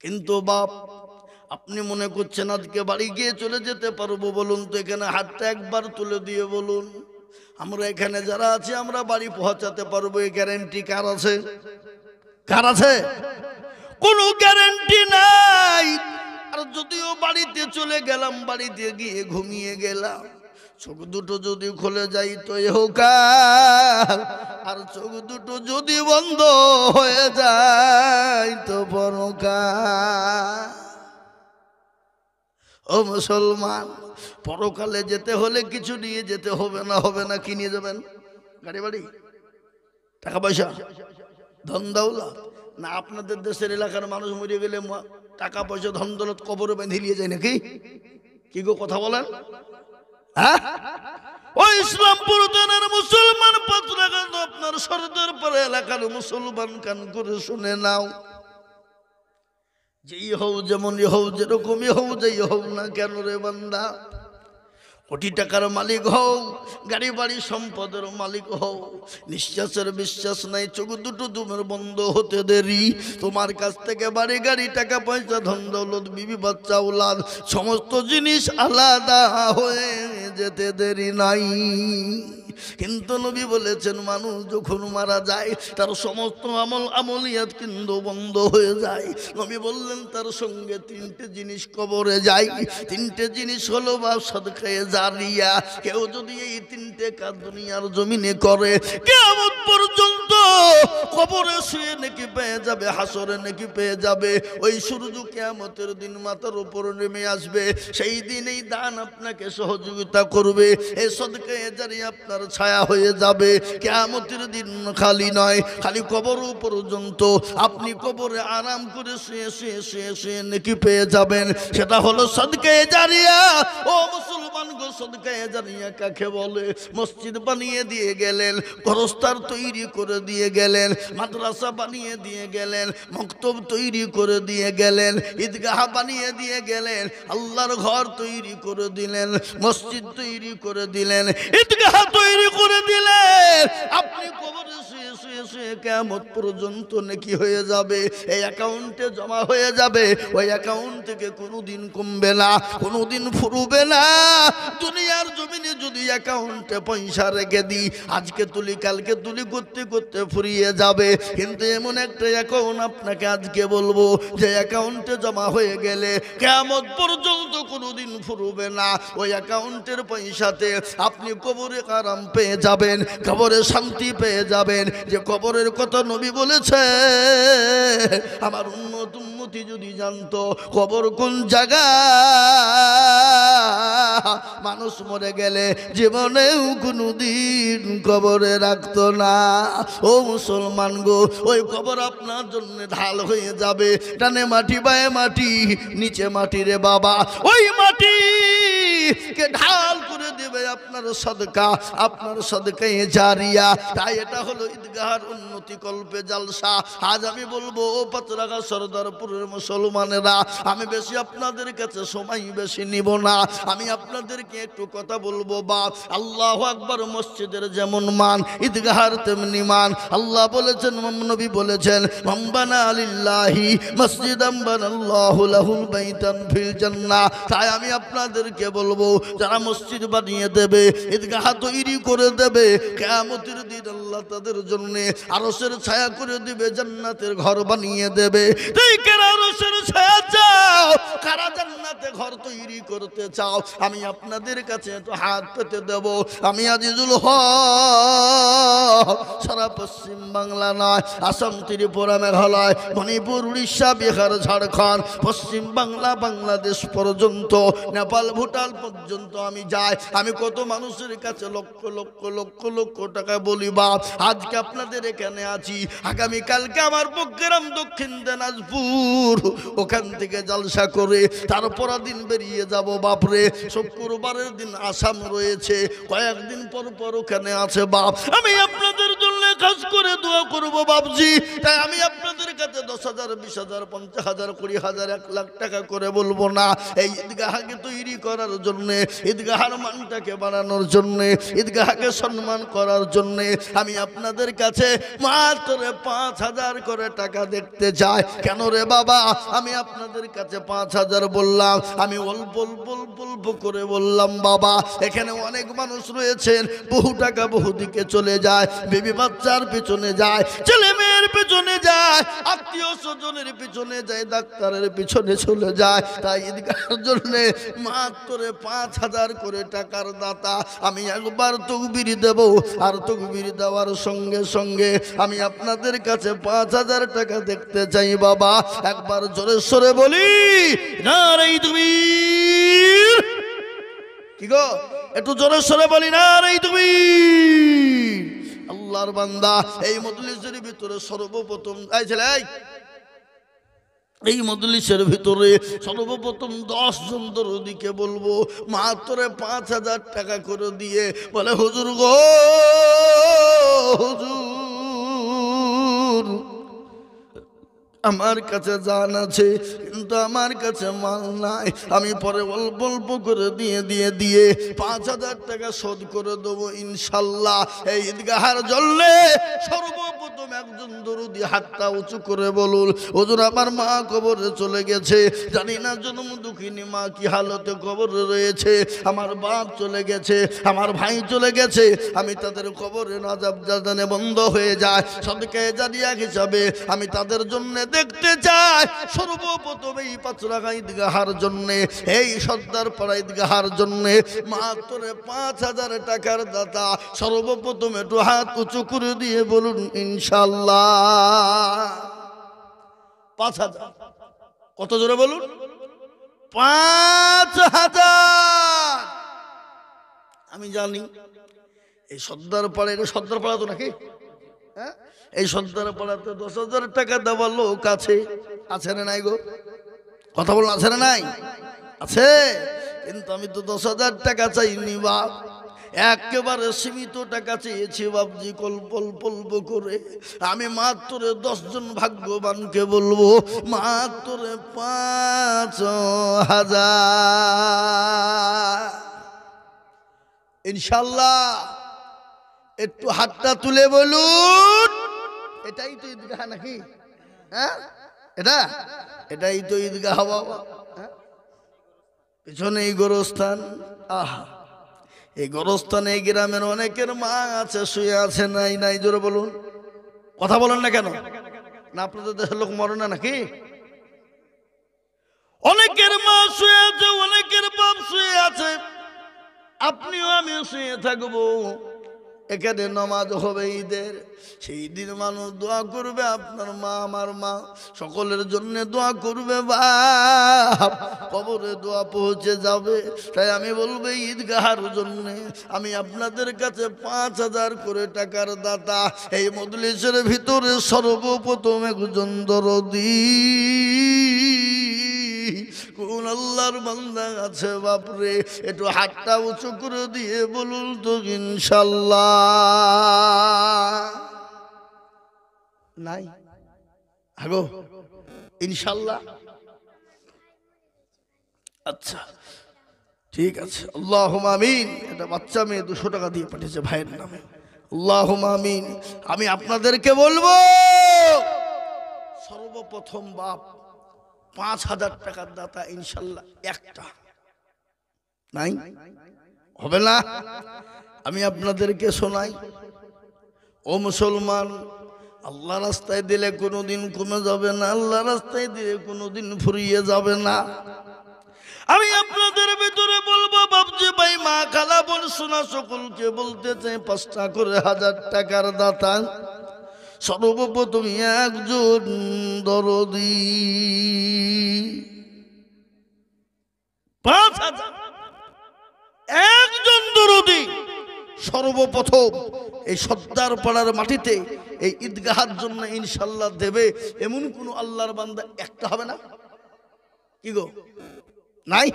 কিন্তু বাপ আপনি মনে করছেন আজকে বাড়ি গিয়ে চলে যেতে পারবো? বলুন তো, এখানে হাতটা একবার তুলে দিয়ে বলুন, আমরা এখানে যারা আছি আমরা বাড়ি পৌঁছাতে পারবো? এই গ্যারান্টি কার আছে? কার আছে? কোনো গ্যারান্টি নাই। আর যদিও বাড়িতে চলে গেলাম, বাড়িতে গিয়ে ঘুমিয়ে গেলাম, চোখ দুটো যদি খুলে যাই তো ইহকাল, আর চোখ দুটো যদি বন্ধ হয়ে যায় তো পরকাল। ও মুসলমান, পরকালে যেতে হলে কিছু নিয়ে যেতে হবে না? হবে না? কি নিয়ে যাবেন? গাড়ি বাড়ি, টাকা পয়সা, ধন দৌলত? না আপনাদের দেশের এলাকার মানুষ মরে গেলে টাকা পয়সা ধন দৌলত কবরে বেঁধে নিয়ে যায় নাকি? কি গো কথা বলেন? হ্যাঁ, ও ইসলামপুর থানার মুসলমান পাত্রাগান, আপনার সরদার পাড়া এলাকার মুসলমান, কান করে শুনে নাও। যেই হও, যেমনই হও, যেরকমই হও, যেই হও না কেন রে বান্দা, কোটি টাকার মালিক হও, গাড়ি বাড়ি সম্পদের মালিক হও, নিঃশ্বাসের বিশ্বাস নাই, চোখ দুটো তোমার বন্ধ হতে দেরি, তোমার কাছ থেকে বাড়ি গাড়ি টাকা পয়সা ধন দৌলত বিবি বাচ্চা উলাদ সমস্ত জিনিস আলাদা হয়ে যেতে দেরি নাই। কিন্তু নবী বলেছেন মানুষ যখন মারা যায় তার সমস্ত আমলিয়াত কিন্তু বন্ধ হয়ে যায়। নবী বললেন তার সঙ্গে তিনটে জিনিস কবরে যায়। তিনটে জিনিস হলো বা সাদকায়ে জারিয়া। কেউ যদি এই তিনটে কাজ দুনিয়ার জমিনে করে, কিয়ামত পর্যন্ত কবরে শুয়ে নেকি পেয়ে যাবে, হাসরে নেকি পেয়ে যাবে। ওই সূর্য কিয়ামতের দিন মাথার উপর নেমে আসবে, সেই দিন এই দান আপনাকে সহযোগিতা করবে, এই সাদকায়ে জারিয়া আপনার ছায়া হয়ে যাবে। কিয়ামতের দিন খালি নয়, খালি কবর পর্যন্ত আপনি কবরে আরাম করে শুয়ে শুয়ে শুয়ে শুয়ে নেকি পেয়ে যাবেন। সেটা হলো সাদকায়ে জারিয়া। ও মুসলমান গো, সাদকায়ে জারিয়া কাকে বলে? মসজিদ বানিয়ে দিয়ে গেলেন, গোরস্থান তৈরি করে দিয়ে গেলেন, মাদ্রাসা বানিয়ে দিয়ে গেলেন, মক্তব তৈরি করে দিয়ে গেলেন, ঈদগাহ বানিয়ে দিয়ে গেলেন, আল্লাহর ঘর তৈরি করে দিলেন, মসজিদ তৈরি করে দিলেন, ঈদগাহ তৈরি করে দিলেন। আপনি কবরে শুয়ে শুয়ে শুয়ে কিয়ামত পর্যন্ত নেকি হয়ে যাবে, এই অ্যাকাউন্টে জমা হয়ে যাবে। ওই অ্যাকাউন্ট থেকে কোনোদিন কমবে না, কোনোদিন ফুরবে না। দুনিয়ার জমিনে যদি অ্যাকাউন্টে পয়সা রেখে দিই, আজকে তুলি কালকে তুলি করতে করতে ফুরিয়ে যাবে। কিন্তু এমন একটা অ্যাকাউন্ট আপনাকে আজকে বলবো যে অ্যাকাউন্টে জমা হয়ে গেলে কিয়ামত পর্যন্ত কোনোদিন ফুরবে না। ওই অ্যাকাউন্টের পয়সাতে আপনি কবরে আরাম পেয়ে যাবেন, কবরে শান্তি পেয়ে যাবেন। যে কবরের কথা নবী বলেছে, আমার উম্মতি যদি জানতো কবর কোন জায়গা, মানুষ মরে গেলে জীবনেও কোনোদিন কবরে রাখতো না। ও মুসলমান গো, ওই কবর আপনার জন্য ঢাল হয়ে যাবে। ডানে মাটি বায়ে মাটি, নিচে মাটি রে বাবা, ওই মাটি কে ঢাল করে দেবে আপনার সাদকা, আপনার সাদকায়ে জারিয়া। তাই এটা হলো ঈদগাহর উন্নতি কল্পে জালসা। আজ আমি বলবো ও পাতরাগা সরদারপুরের মুসলমানেরা, আমি বেশি আপনাদের কাছে সময় বেশি নিব না, আমি আপনাদেরকে একটু কথা বলবো। বাপ আল্লাহু আকবার, মসজিদের যেমন মান ঈদগাহর তেমনি মান। আল্লাহ বলেছেন, নবী বলেছেন, মান বানা লিল্লাহি মসজিদান বানাল্লাহু লাহুল বাইতান ফিল জান্নাহ। তাই আমি আপনাদেরকে বলবো, যারা মসজিদ বানিয়ে দেবে, ঈদগাহ তৈরি করে দেবে, কিয়ামতের দিন আল্লাহ তাদের জন্য আরশের ছায়া করে দিবে, জান্নাতের ঘর বানিয়ে দেবে। তুই কারা আরশের ছায়া চাও, কারা জান্নাতে ঘর তৈরি করতে চাও, আমি আপনাদের কাছে একটু হাত পেতে দেব। আমি আজিজুল হক সারা পশ্চিম বাংলা নয়, আসাম, ত্রিপুরা, মেঘালয়, মণিপুর, উড়িষ্যা, বিহার, ঝাড়খণ্ড, পশ্চিম বাংলা, বাংলাদেশ পর্যন্ত, নেপাল, ভুটান পর্যন্ত আমি যাই। আমি কত মানুষের কাছে লক্ষ লক্ষ লক্ষ লক্ষ টাকা বলি। বাপ আজকে আপনাদের এখানে আছি, আগামীকালকে আমার প্রোগ্রাম দক্ষিণ দিনাজপুর, ওখান থেকে জালসা করে তারপর দিন বেরিয়ে যাব। বাপরে, শুক্রবারের দিন আসাম রয়েছে, কয়েকদিন পর পর ওখানে আছে। বাপ আমি আপনাদের জন্য জন্য খাস করে দোয়া করব বাবজি। তাই আমি আপনাদের কাছে 10,000, 20,000, 50,000, 20,000, 1 লাখ টাকা করে বলবো না। এই ঈদগাহকে তৈরি করার জন্যে, ঈদগাহের মানটাকে বাড়ানোর জন্যে, ঈদগাহকে সম্মান করার জন্যে আমি আপনাদের কাছে মাত্র 5,000 করে টাকা দেখতে চাই। কেন রে বাবা? আমি আপনাদের কাছে 5,000 বললাম, আমি অল্প অল্প অল্প অল্প করে বললাম বাবা। এখানে অনেক মানুষ রয়েছেন, বহু টাকা বহু দিকে চলে যায়, বেবি বাচ্চার পিছনে যায়, ছেলে মেয়ের পিছনে যায়, আত্মীয় স্বজনের পিছনে যায়, ডাক্তারের পিছনে চলে যায়। তাই ঈদগাহের জন্য মাত্র 5,000 করে টাকার দাতা আমি একবার তকবীর দেব, আর তকবীর দেওয়ার সঙ্গে সঙ্গে আমি আপনাদের কাছে 5,000 টাকা দেখতে চাই বাবা। একবার জোরে সরে বলি নারে তাকবীর। কি গো, একটু জোরে সরে বলি নারে তাকবীর। আল্লাহর বান্দা, এই মজলিসের ভিতরে সর্বপ্রথম এই মজলিসের ভিতরে সর্বপ্রথম 10 জন দরদিকে বলবো মাত্র 5,000 টাকা করে দিয়ে বলে হুজুর গো হুজুর, আমার কাছে জান আছে কিন্তু আমার কাছে মাল নাই, আমি পরে অল্প অল্প করে দিয়ে 5,000 টাকা শোধ করে দেবো ইনশাল্লাহ। এই ঈদগাহের জন্য সর্বপ্রথম একজন দরুদি হাতটা উঁচু করে বলুন হুজুর আমার মা কবরে চলে গেছে, জানি না জন্ম দুঃখিনী মা কি হালতে কবরে রয়েছে, আমার বাপ চলে গেছে, আমার ভাই চলে গেছে, আমি তাদের কবরে নাজাব জানে বন্ধ হয়ে যায়, সদকায়ে জারিয়া হিসাবে আমি তাদের জন্য দেখতে চাই। সর্বপ্রথম এই পাঁচরাগা ঈদগাহার জন্যে, এই সর্দার পাড়া ঈদগাহার জন্যে মাত্র 5,000 টাকার দাতা সর্বপ্রথম একটু হাত উঁচু করে দিয়ে বলুন ইনশাল্লাহ। 5,000 কত জোরে বলুন? 5,000। আমি জানি এই সর্দার পাড়া, এটা সর্দার পাড়া তো নাকি? হ্যাঁ, এই সর্দার পাড়াতে 10,000 টাকা দেওয়ার লোক আছে, আছে না নাই গো? কথা বলুন, আছে না নাই? আছে। কিন্তু আমি তো 10,000 টাকা চাইনি বাপ, একেবারে সীমিত টাকা চেয়েছি বাবজি, কল্প অল্প করে। আমি মাত্র 10 জন ভাগ্যবানকে বলবো মাত্র 5,000 ইনশাল্লাহ। একটু হাতটা তুলে বলুন এটাই তো ঈদগাহ নাকি? হ্যাঁ, এটাই তো ঈদগাহ বাবা। পিছনে এই গোরস্থান, আহা, এই গোরস্থানে এই গ্রামের অনেকের মা আছে, শুয়ে আছে, নাই জোরে বলুন। কথা বলেন না কেন? না আপনাদের দেশের লোক মরে না নাকি? অনেকের মা শুয়ে আছে, অনেকের বাপ শুয়ে আছে, আপনিও আমিও শুয়ে থাকবো। এখানে নামাজ হবে ঈদের, সেই দিন মানুষ দোয়া করবে, আপনার মা আমার মা সকলের জন্য দোয়া করবে, বাপ কবরে দোয়া পৌঁছে যাবে। তাই আমি বলবো ঈদগাহার জন্য আমি আপনাদের কাছে 5,000 করে টাকার দাতা। এই মজলিসের ভিতরে সর্বপ্রথম একজন দরদি কোন আল্লাহর বান্দা আছে বাপরে? একটু হাতটা উঁচু করে দিয়ে বলুন তো ইনশাল্লাহ। নাই আগো ইনশাল্লাহ? আচ্ছা ঠিক আছে, আল্লাহুম্মা আমিন। এটা বাচ্চা মেয়ে 200 টাকা দিয়ে পাঠিয়েছে ভাইয়ের নামে, আল্লাহুম্মা আমিন। আমি আপনাদেরকে বলবো সর্বপ্রথম বাপ 5,000 টাকার দাতা ইনশাল্লাহ একটা নাই হবে না? আমি আপনাদেরকে শোনাই, ও মুসলমান, আল্লাহ রাস্তায় দিলে কোনোদিন কমে যাবে না, আল্লাহ রাস্তায় দিলে কোনোদিন ফুরিয়ে যাবে না। আমি আপনাদের ভিতরে বলবো বাপজি ভাই মা খালা বোন শোনা সকলকে বলতে চাই 5টা করে 1,000 টাকার দাতা সর্বপ্রথম একজন দরদি। 5,000 একজন দরদি সর্বপ্রথম এই সর্দার পাড়ার মাটিতে এই ঈদগাহার জন্য ইনশাল্লাহ দেবে। এমন কোন আল্লাহর বান্দা একটা হবে না? কি গো নাই?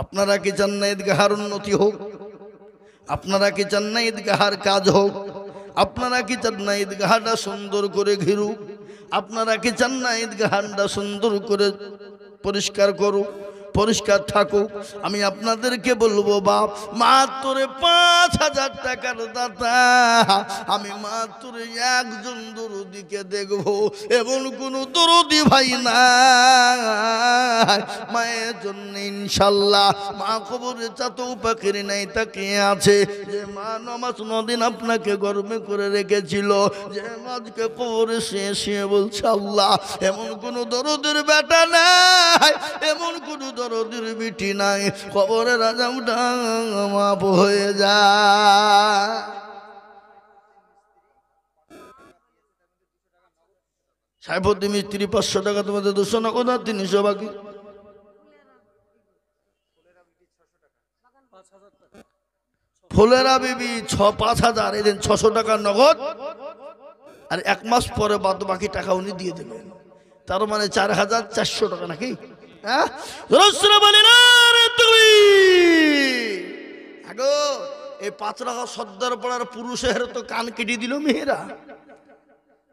আপনারা কি চান না ঈদগাহার উন্নতি হোক? আপনারা কি চান না ঈদগাহার কাজ হোক? আপনারা কি চান না ঈদগাহটা সুন্দর করে ঘিরুক? আপনারা কি চান না ঈদগাহটা সুন্দর করে পরিষ্কার করুক, পরিষ্কার থাকুক? আমি আপনাদেরকে বলবো বাপ, মাত্র 5,000 টাকার দাতা, আমি মাত্র একজন দরদিকে দেখবো, এমন কোন দরদি ভাই নাই মায়ের জন্য ইনশাল্লাহ। মা কবরে চাতো পাখির নাই তাকে আছে, যে মা নামাজ নদিন আপনাকে গর্বে করে রেখেছিল, যে মাঝকে কবরে শুয়ে বলছে আল্লাহ, এমন কোন দরদের বেটা নাই, এমন কোন দরদের বিটি নাই, কবরের আজামটা মাপ হয়ে যায়। সাহেবুদ্দিন মিস্ত্রি 500 টাকা, তোমাদের 200 না কোথা 300 বাকি। ফুলেরা বিবি 5,000, এদিন 600 টাকা নগদ, আর 1 মাস পরে বাদ বাকি টাকা উনি দিয়ে দেবেন, তার মানে 4,400 টাকা নাকি? হ্যাঁ, এই 5 টাকা সর্দার পড়ার পুরুষের তো কান কেটে দিল মেয়েরা।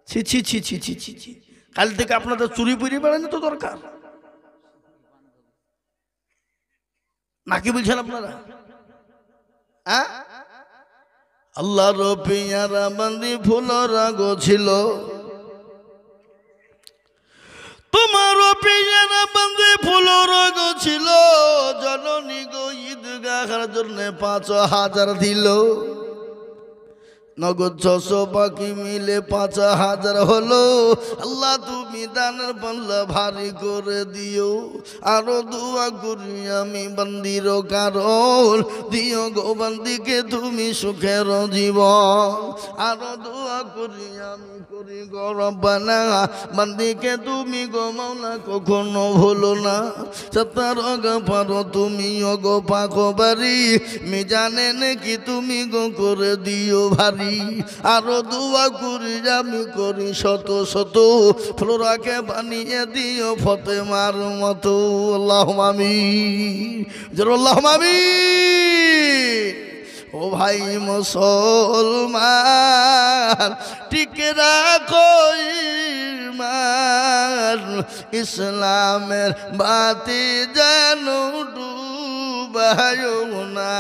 ছি ছি ছি ছি ছি ছি ছি, কাল থেকে আপনাদের চুরি পুরি বেড়ানো তো দরকার নাকি বলছেন আপনারা? হ্যাঁ, আল্লাহর পিয়ারা বান্দি ফুলরা গো ছিল, তোমারও পিয়ারা বান্দি ফুলরা গো ছিল, জননী গো ঈদগাহের জন্য 5,000 দিল, নগদ 600 বাকি মিলে 5,000 হলো। আল্লাহ তুমি দানের পাল্লা ভারী করে দিও, আরো দোয়া করি আমি বান্দির কারণ, দিও গো বান্দিকে তুমি সুখের জীবন, আরো দোয়া করি আমি করি গো রব্বানা, বান্দিকে তুমি গো মাওলা কখনো ভুলো না, সত্তার পারো তুমি গো পাখো বাড়ি, মিজানে নাকি তুমি গো করে দিও ভারী, আরো দোয়া করি আমি করি শত শত, ফ্লোরাকে বানিয়ে দিও ফতেমার মতো। আল্লাহুম্মা আমিন, জোরে আল্লাহুম্মা আমিন। ও ভাই মুসলমান, টিকে রাখো ঈমান, ইসলামের বাতি যেন ডুবায়ো না,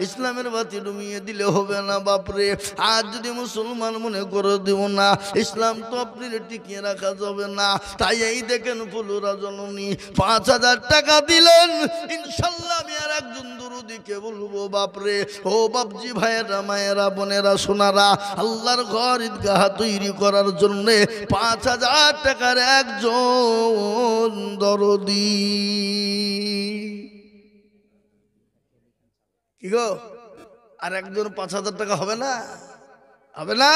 ইসলামের বাতি ডুবিয়ে দিলে হবে না বাপরে। আজ যদি মুসলমান মনে করে দেব না, ইসলাম তো আপনি টিকিয়ে রাখা যাবে না। তাই এই দেখেন ফুলরা জননী 5,000 টাকা দিলেন, ইনশাল্লাহ আমি আর একজন দরদিকে বলবো বাপরে, ও বাপজি ভাইয়েরা মায়েরা বোনেরা সোনারা, আল্লাহর ঘর ঈদগাহ তৈরি করার জন্য 5,000 টাকার একজন দরদি। কি গো, আর একজন 5,000 টাকা হবে না? হবে না?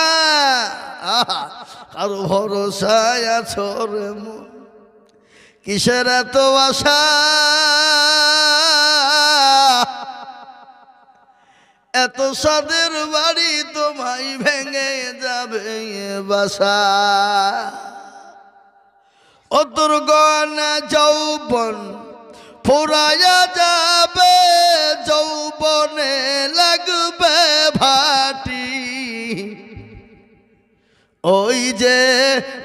কারো ভরসায় আছো রে মন, কিসের এত আশা, এত সাদের বাড়ি তোমায় ভেঙে যাবে বাসা, ও তোর গয়না যৌবন ফুরায়া যাবে, যৌবনে লাগবে ভাটি, ওই যে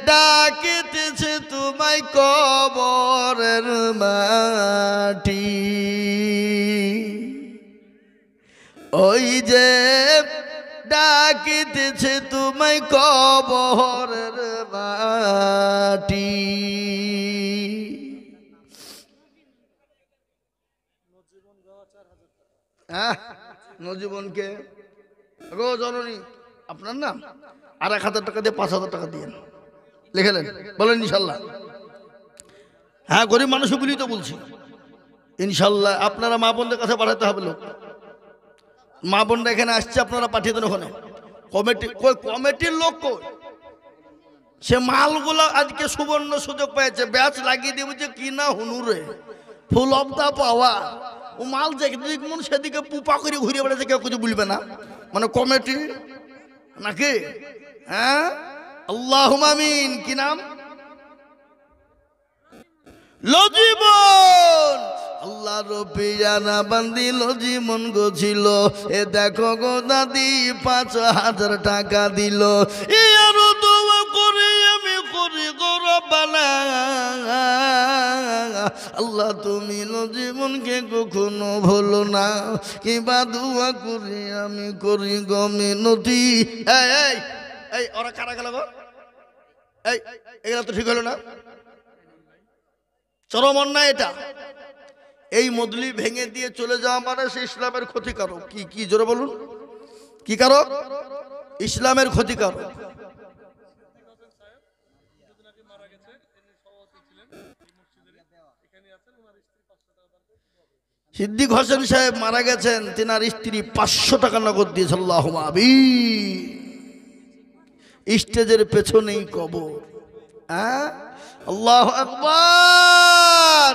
ডাকিতেছে তোমায় কবরের মাটি, ওই যে ডাকিতেছে তোমায় কবরের মাটি। হ্যাঁ, নজীবনকে গো জননী, আপনার নাম আর 1,000 টাকা দিয়ে 5,000 টাকা দিয়ে লিখেলেন, বলেন ইনশাল্লাহ। হ্যাঁ, গরিব মানুষ বলি তো বলছি, ইনশাল্লাহ আপনারা মা বোনদের কাছে পাঠাতে হবে লোক, মা বোনরা এখানে আসছে, আপনারা পাঠিয়ে দেন ওখানে। কমিটির লোক কই? সে মালগুলো আজকে সুবর্ণ সুযোগ পেয়েছে, ব্যাচ লাগিয়ে দিয়ে বলছে কি না হুনুরে ফুল অফ দা পাওয়া, ও মাল যেদিকে মন সেদিকে পুপা করে ঘুরে বেড়াচ্ছে, কেউ কিছু বলবে না, মানে কমিটি নাকি? হ্যাঁ, আল্লাহুম্মা আমিন। কি নাম? লজীবন। আল্লাহ আর পিয়ানা বান্দিল জীবন গছিল এ দেখো গো দাদি 5,000 টাকা দিল এ আরো দোয়া করে আমি করি গো রব্বানা আল্লাহ তুমি জীবনকে কখনো ভুলো না কিবা দোয়া করি আমি করি গো মিনতি এই এই এই ওরা কারা গেল গো এই এগুলা তো ঠিক হলো না চরম অন্যায় এটা এই মদলি ভেঙে দিয়ে চলে যাওয়া মানে সে ইসলামের ক্ষতিকারক কি কি জোরে বলুন কি কারক ইসলামের ক্ষতিকারক সিদ্দিক হোসেন সাহেব মারা গেছেন তিনার স্ত্রী 500 টাকা নগদ দিয়েছে আল্লাহুম্মা আমিন স্টেজের পেছনেই কবর আল্লাহু আকবার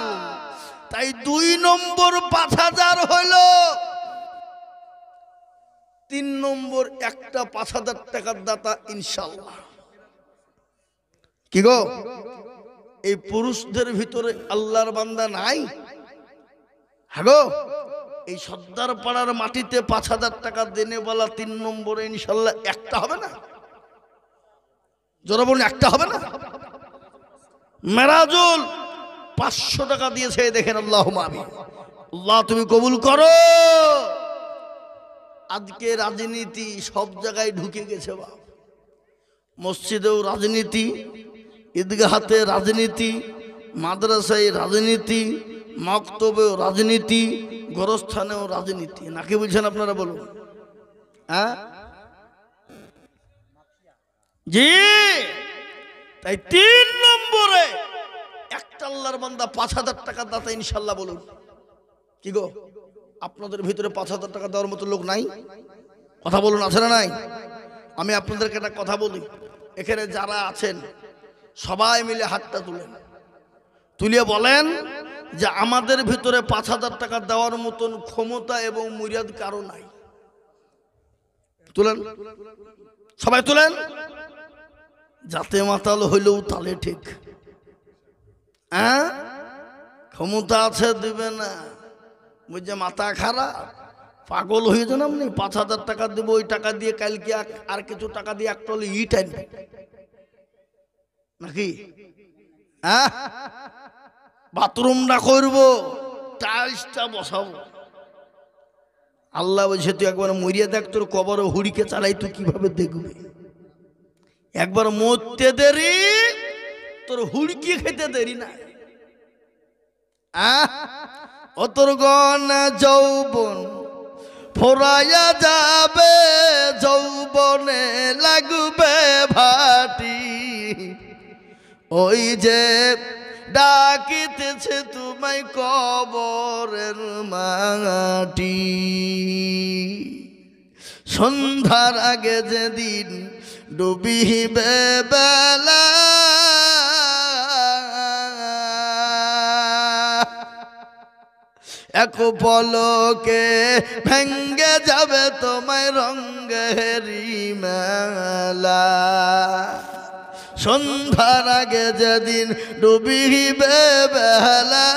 তাই 2 নম্বর 5,000 হইল 3 নম্বর একটা 5,000 টাকার দাতা ইনশাআল্লাহ কি গো এই পুরুষদের ভিতরে আল্লাহর বান্দা নাই হাগো এই সর্দার পাড়ার মাটিতে 5,000 টাকা দেনে বলা 3 নম্বরে ইনশাআল্লাহ একটা হবে না জোরে বলুন একটা হবে না মেরাজুল 500 টাকা দিয়েছে দেখেন আল্লাহুম্মা আমিন আল্লাহ তুমি কবুল করো আজকে রাজনীতি সব জায়গায় ঢুকে গেছে বাপ মসজিদেও রাজনীতি ঈদগাহতে রাজনীতি মাদ্রাসায় রাজনীতি মক্তবেও রাজনীতি গোরস্থানেও রাজনীতি নাকি বুঝছেন আপনারা বলুন হ্যাঁ জি তাই 3 নম্বরে একটা আল্লাহর বান্দা 5,000 টাকা দাতা ইনশাআল্লাহ বলুন কি গো আপনাদের ভিতরে 5,000 টাকা দেওয়ার মতো লোক নাই কথা বলুন আছে না নাই আমি আপনাদেরকে একটা কথা বলি এখানে যারা আছেন সবাই মিলে হাতটা তুলেন তুলিয়ে বলেন যে আমাদের ভিতরে 5,000 টাকা দেওয়ার মতন ক্ষমতা এবং মুরিয়াদ কারো নাই তুলেন সবাই তুলেন যাতে মাতাল হইলেও তালে ঠিক হ্যাঁ ক্ষমতা আছে দিবে না বুঝছে মাথা খারাপ পাগল হয়ে যান আপনি 5,000 টাকা দেবো ওই টাকা দিয়ে কালকে আর কিছু টাকা দিয়ে একটা হলে ইট আনবে নাকি হ্যাঁ বাথরুমটা করবো টাইলসটা বসাবো আল্লাহ বলছে তুই একবার মরিয়া দেখ তোর কবরে হুড়িকে চালাই তুই কিভাবে দেখবে একবার মরতে দেরি তোর হুড়কি খেতে দেরি না ও তোর গনা যৌবন ফোরাইয়া যাবে যৌবনে লাগবে ভাটি ওই যে ডাকিতেছে তোমায় কবরের মাটি সন্ধ্যার আগে যেদিন ডুবিবে বেলা এক পলকে ভেঙ্গে যাবে তোমায় রঙ্গেরি মেলা সন্ধ্যার আগে যেদিন ডুবিবে বেলা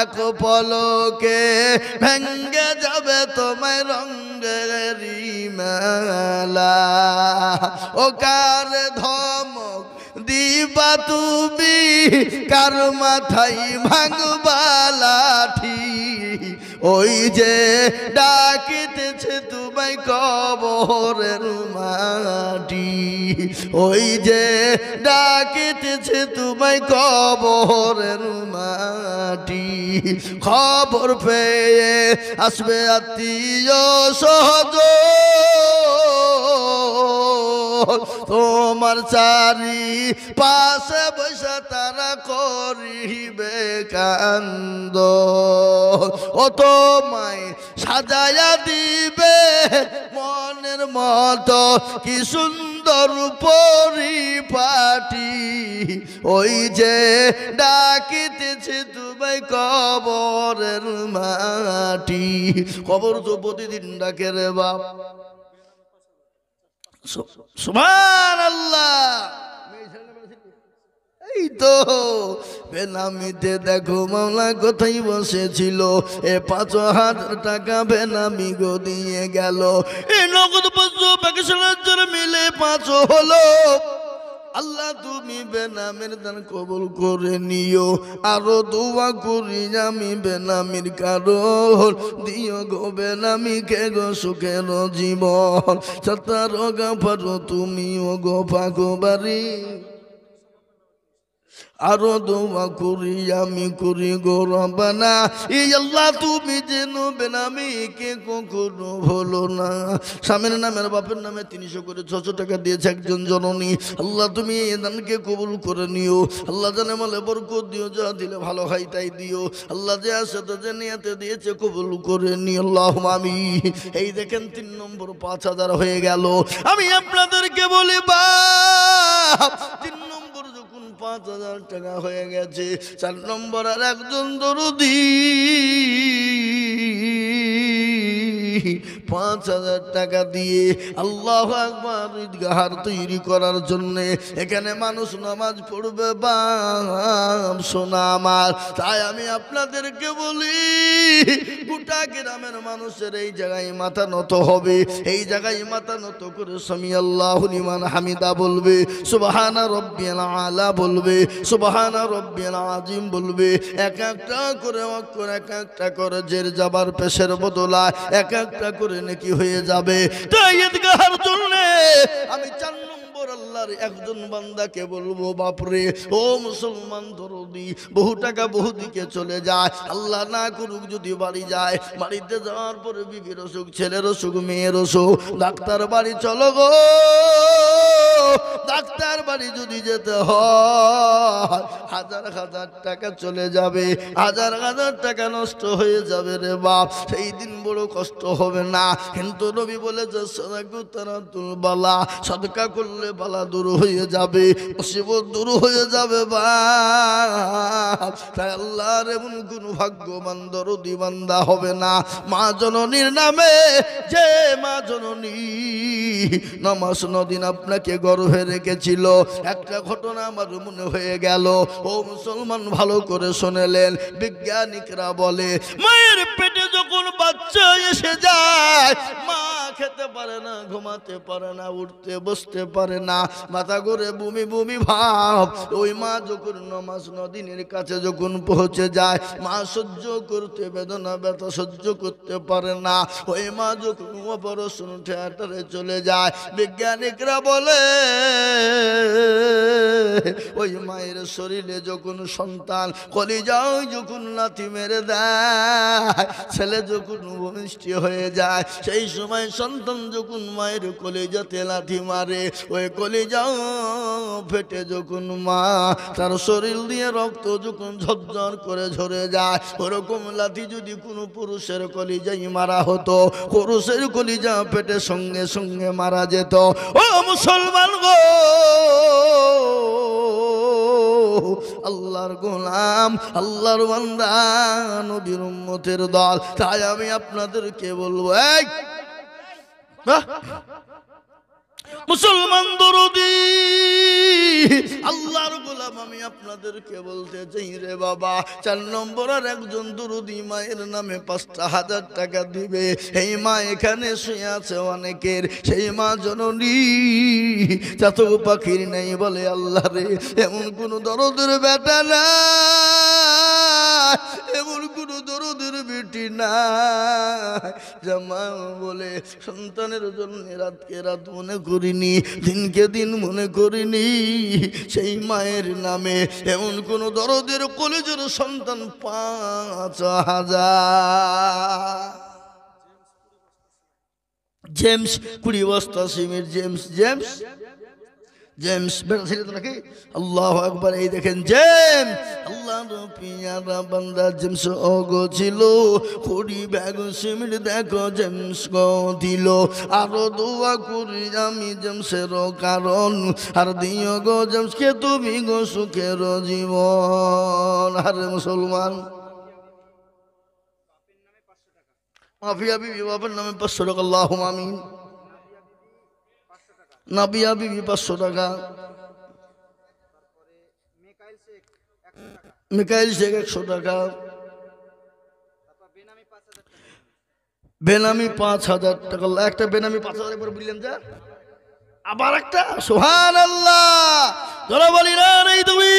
এক পলকে ভেঙ্গে যাবে তোমায় রঙ্গেরি মেলা ও কার ধমক দিবা তুমি কার মাথায় ভাঙবা লাঠি ওই যে ডাকিতেছে তোমায় কবরের মাটি ওই যে ডাকিতেছে তোমায় কবরের মাটি খবর পেয়ে আসবে আত্মীয় সহজন তোমার চারি পাশে বসে তারা করিবে কান্দ ও তোমায় সাজায়া দিবে মনের মতো কি সুন্দর পরিপাটি ওই যে ডাকিতেছে তোমায় কবরের মাটি কবর তো প্রতিদিন ডাকে রে বাপ সুবহানাল্লাহ এই তো বেনামিতে দেখো মাওলা কোথায় বসেছিল, এ 5,000 টাকা বেনামি গো দিয়ে গেল। এ নগদ 500 পাকিস্তানের মিলে 500 হলো। আল্লাহ তুমি বেনামের দান কবুল করে নিও। আরো দোয়া করি আমি বেনামির কারণ দিও গো বেনামিকে গো সুখের জীবন। সত্তার গাফার তুমি ও গো পাগবারি। আরো দোয়া করি আমি করি গো রব্বানা, এই আল্লাহ তুমি যেন বেনামিকে কখনো ভুলো না। স্বামীর নামের বাপের নামে 300 করে 600 টাকা দিয়েছে একজন জননী। আল্লাহ তুমি এই দানকে কবুল করে নিও। আল্লাহ জানে মালে বরকত দিও, যা দিলে ভালো হয় তাই দিও। আল্লাহ যে আসে তো যে নিয়াতে দিয়েছে কবুল করে নিও আল্লাহুম্মা আমিন। এই দেখেন 3 নম্বর 5,000 হয়ে গেল। আমি আপনাদেরকে বলি বাপ, 3 নম্বর যখন 5,000 টাকা হয়ে গেছে, 4 নম্বর আর একজন দরদি 5,000 টাকা দিয়ে আল্লাহু আকবার ঈদগাহ তৈরি করার জন্য এখানে মানুষ নামাজ পড়বে। বাপ শোনা আমার, তাই আমি আপনাদেরকে বলি গোটা গ্রামের মানুষের এই জায়গায় মাথা নত হবে। এই জায়গায় মাথা নত করে সামি আল্লাহু লিমান হামিদা বলবে, সুবহানা রাব্বিয়াল আলা বলবে, সুবহানা রাব্বিয়াল আযীম বলবে। এক একটা করে অক্ষর, এক একটা করে জের জাবার পেশের বদলায় এক একটা করে নাকি হয়ে যাবে। তাই ঈদগাহের জন্য আমি 4 নম্বর আল্লাহর একজন বান্দাকে বলবো, বাপরে ও মুসলমান দরদি, বহু টাকা বহু দিকে চলে যায়। আল্লাহ না করুক যদি বাড়ি যায়, বাড়িতে যাওয়ার পরে বিবির অসুখ, ছেলের অসুখ, মেয়ের অসুখ, ডাক্তার বাড়ি চলো গো। ডাক্তার বাড়ি যদি যেতে হয় 1,000 টাকা চলে যাবে, 1,000 টাকা নষ্ট হয়ে যাবে রে বাপ। সেই দিন বড় কষ্ট হবে না, কিন্তু নবী বলেছে সাদাকাতুল বালা, সাদকা করলে বালা দূর হয়ে যাবে, মুসিবত দূর হয়ে যাবে বাপ। তাই আল্লাহর এমন কোন ভাগ্যবান দরদি বান্দা হবে না মা জননীর নামে, যে মা জননী নামাজ নদিন আপনাকে গর্ভে রেখেছিল। একটা ঘটনা আমার মনে হয়ে গেল। ও মুসলমান ভালো করে শুনেলেন, বিজ্ঞানিকরা বলে মায়ের পেটে যখন বাচ্চা এসে যায়, মা খেতে পারে না, ঘুমাতে পারে না, উঠতে বসতে পারে না, মাথা ঘুরে বমি বমি ভাব। ওই মা যখন নামাজ নদিনের কাছে যখন পৌঁছে যায়, মা সহ্য করতে বেদনা ব্যথা সহ্য করতে পারে না। ওই মা যখন অপারেশন থিয়েটারে চলে যায়, বিজ্ঞানিকরা বলে ওই মায়ের শরীরে যখন সন্তান কলিজায় যখন লাথি মেরে দেয়, ছেলে যখন ভূমিষ্ঠ হয়ে যায়, সেই সময় সন্তান যখন মায়ের কলিজাতে লাথি মারে, ওই কলিজাও ফেটে যখন মা তার শরীর দিয়ে রক্ত যখন ঝরঝর করে ঝরে যায়, ওরকম লাথি যদি কোনো পুরুষের কলিজায় মারা হতো, পুরুষের কলিজা ফেটে সঙ্গে সঙ্গে মারা যেত। ও মুসলমান গো, আল্লাহর গোলাম, আল্লাহর বান্দা, নবীর উম্মতের দল। তাই আমি আপনাদেরকে বলবো, এই মুসলমান দরদি, আল্লাহর গোলাম, আমি আপনাদেরকে বলতে চাই রে বাবা, 4 নম্বর আর একজন দরদি মায়ের নামে 5,000 টাকা দিবে। এই মা এখানে শুয়ে আছে অনেকের, সেই মা জননী চাতক পাখির নেই বলে আল্লাহ রে, এমন কোন দরদের বেটা না, এমন কোন দরদের বেটি না, জামা বলে সন্তানের জন্য রাতকে রাত মনে করিনি, দিনকে দিন মনে করিনি। সেই মায়ের নামে এমন কোন দরদের কলেজের সন্তান 5,000। জেমস 20 বস্তা সিমের, জেমস জেমস জেমস বেটা ছিল তো নাকি? আল্লাহু আকবার। এই দেখেন জেমস, আল্লাহর পিয়ারা বান্দা জেমস ওগো ছিল 20 ব্যাগ সিমেন্ট, দেখো জেমস গো দিল। আরো দোয়া করি আমি জেমসের কারণ, আর দিও গো জেমসকে তুমি গো সুখের জীবন। আরে মুসলমান, মাফিয়া বিবি বাবার নামে 500 টাকা, আল্লাহুম্মা আমিন। নাবিয়া বিবি 500 টাকা, মিকাইল শেখ 100 টাকা, বেনামি 5000 টাকা। একটা বেনামি 5000 করে বললেন যা, আবার একটা সুবহানাল্লাহ যারা বলি না রে তুমি,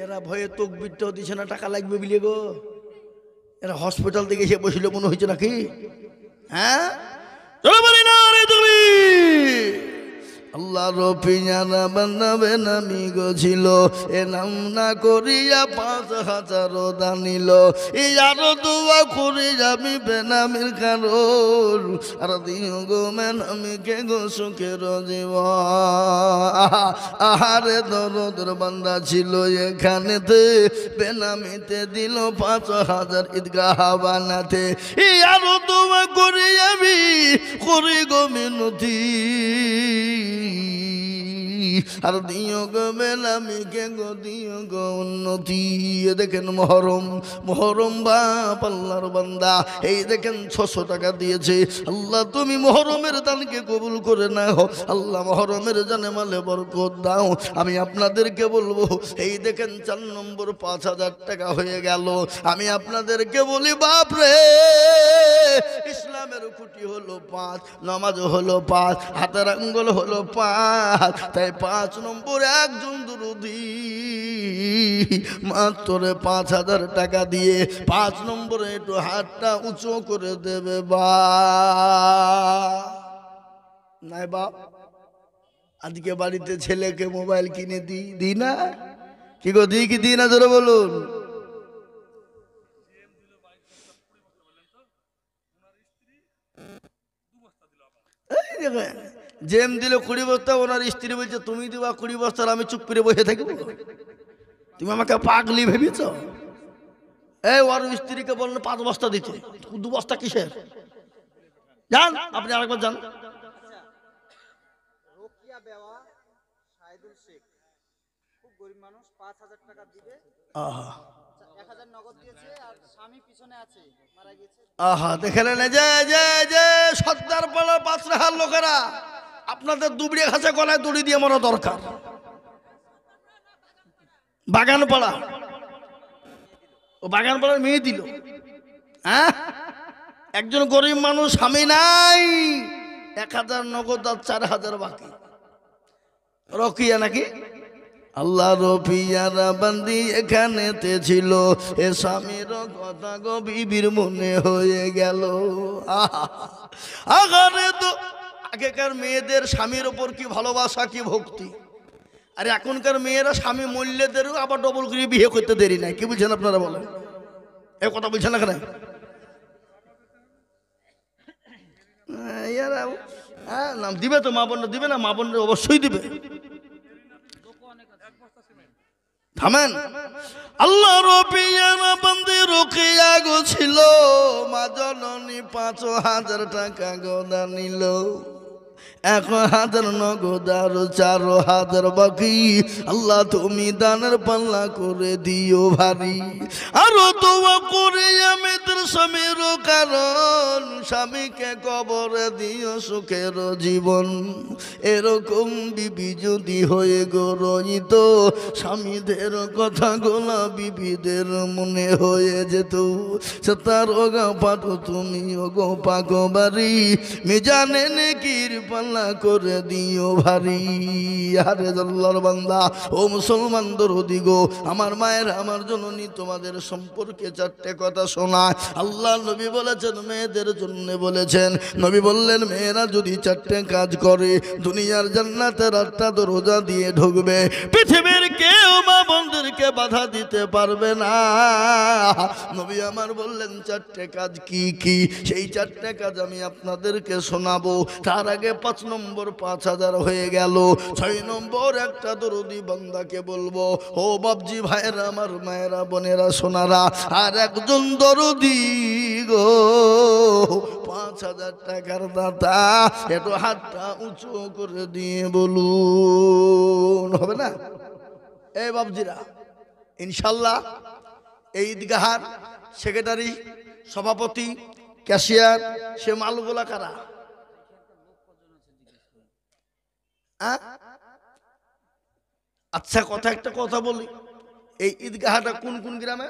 এরা ভয়ে তকবীরটাও দিছে না, টাকা লাগবে বলে গো। এরা হসপিটাল থেকে এসে বসিল মনে হয়েছে নাকি? হ্যাঁ, যারা বলি না রে তুমি। আল্লাহর পিয়ারা বান্দা বেনামি গছিল, এ নাম না করিয়া 5000 দানিল। এই আরো দোয়া করি আমি বেনামির কারণ, আর দিও গো বেনামিকে গো সুখের জীবন। আহারে দরদের বান্দা ছিল এখানেতে, বেনামিতে দিল 5000 ঈদগাহ বানাতে। এই আরো দোয়া করি আমি করি গো মিনতি, আর দিও গো বেনামিকে গো দিও গো উন্নতি। দেখেন মহরম, মহরম বাপ আল্লাহর বান্দা, এই দেখেন 600 টাকা দিয়েছে। আল্লাহ তুমি মহরমের দানকে কবুল করে নাও, আল্লাহ মহরমের জানে মালে বরকত দাও। আমি আপনাদেরকে বলবো, এই দেখেন 4 নম্বর 5000 টাকা হয়ে গেল। আমি আপনাদেরকে বলি বাপ রে, ইসলামের খুঁটি হলো 5, নামাজ হলো 5, হাতের আঙ্গুল হলো 5। তাই 5 নম্বর একজন দুরুদি মাত্র 5000 টাকা দিয়ে 5 নম্বরে একটু হাতটা উঁচু করে দেবে বা নাই বাপ। আজকে বাড়িতে ছেলেকে মোবাইল কিনে দিই না, কি গো দিই কি দিই না ধরে বলুন। জেম দিল 20 বস্তা, ওনার স্ত্রী বলছে তুমি দিবা 20 বস্তা, আমি চুপ করে বসে থাকবো? তুমি আমাকে পাগলি ভেবেছ? এই ওর স্ত্রীকে বললেন 5 বস্তা দিতে, 2 বস্তা কিসের? যান আপনি আরেকবার যান। আহা দেখলেন যে যে যে সর্দার পাড়ার 5 রাহার লোকেরা আপনাদের দুবড়ে ঘাসে গলায় দড়ি দিয়ে মরা দরকার। বাগান পাড়া, ও বাগান পাড়ার মেয়ে দিল। হ্যাঁ, একজন গরিব মানুষ, স্বামী নাই, 1000 নগদ আর 4000 বাকি। রকিয়া নাকি? আল্লাহ রবিয়ারা বান্দি এখানেতে ছিল, এ স্বামীর কথা গো বিবির মনে হয়ে গেল। আগারে তো আগেকার মেয়েদের স্বামীর ওপর কি ভালোবাসা, কি ভক্তি, আর এখনকার মেয়েরা স্বামী মূল্যদেরও আবার ডবল করে বিয়ে করতে দেরি নাই। কি বুঝছেন আপনারা বলেন? এই কথা বুঝছেন না কেন? হ্যাঁ নাম দিবে তো, মা বোন দিবে না? মা বোন অবশ্যই দিবে। থামেন। আল্লাহ রবিয়ানা বান্দি রুকিয়া গো ছিল, মা জননী 5000 টাকা গোদা নিল। 1000 নগদ আর 4000 বাকি। আল্লাহ তুমি দানের পাল্লা করে দিও ভারী। আরো দোয়া করে আমি তোর স্বামীর কারণ, স্বামীকে কবরে দিও সুখের জীবন। এরকম বিবি যদি হয়ে গরহিত, স্বামীদের কথা গোলা বিবিদের মনে হয়ে যেত। সে তার ওগা পাঠো তুমি ওগো পাকো বাড়ি, মিজানে নেকির পাল্লা করে দিও ভারী। আরে আল্লাহর বান্দা ও মুসলমান দরদি গো, আমার মায়ের আমার জননী তোমাদের সম্পর্কে 4টে কথা শোনায়। আল্লাহ নবী বলেছেন, মেয়েদের জন্য বলেছেন। নবী বললেন মেয়েরা যদি 4টে কাজ করে, দুনিয়ার জান্নাতের 8টা দরজা দিয়ে ঢুকবে। পৃথিবীর কেউ মা বোনদেরকে বাধা দিতে পারবে না। নবী আমার বললেন 4টে কাজ কি কি, সেই 4টে কাজ আমি আপনাদেরকে শোনাবো। তার আগে 5 নম্বর 5000 হয়ে গেল। 6 নম্বর একটা দরদি বান্দাকে বলবো, ও বাপজি ভাইরা, আমার মায়েরা, বোনেরা, সোনারা, আর একজন দরদি গো 5000 টাকার দাতা, একটু হাতটা উঁচু করে দিয়ে বলুন, হবে না? এই বাপজিরা, ইনশাল্লাহ এই ঈদগাহার সেক্রেটারি, সভাপতি, ক্যাশিয়ার, সে মালগুলা কারা? আচ্ছা একটা কথা বলি, এই ঈদগাহটা কোন কোন গ্রামে?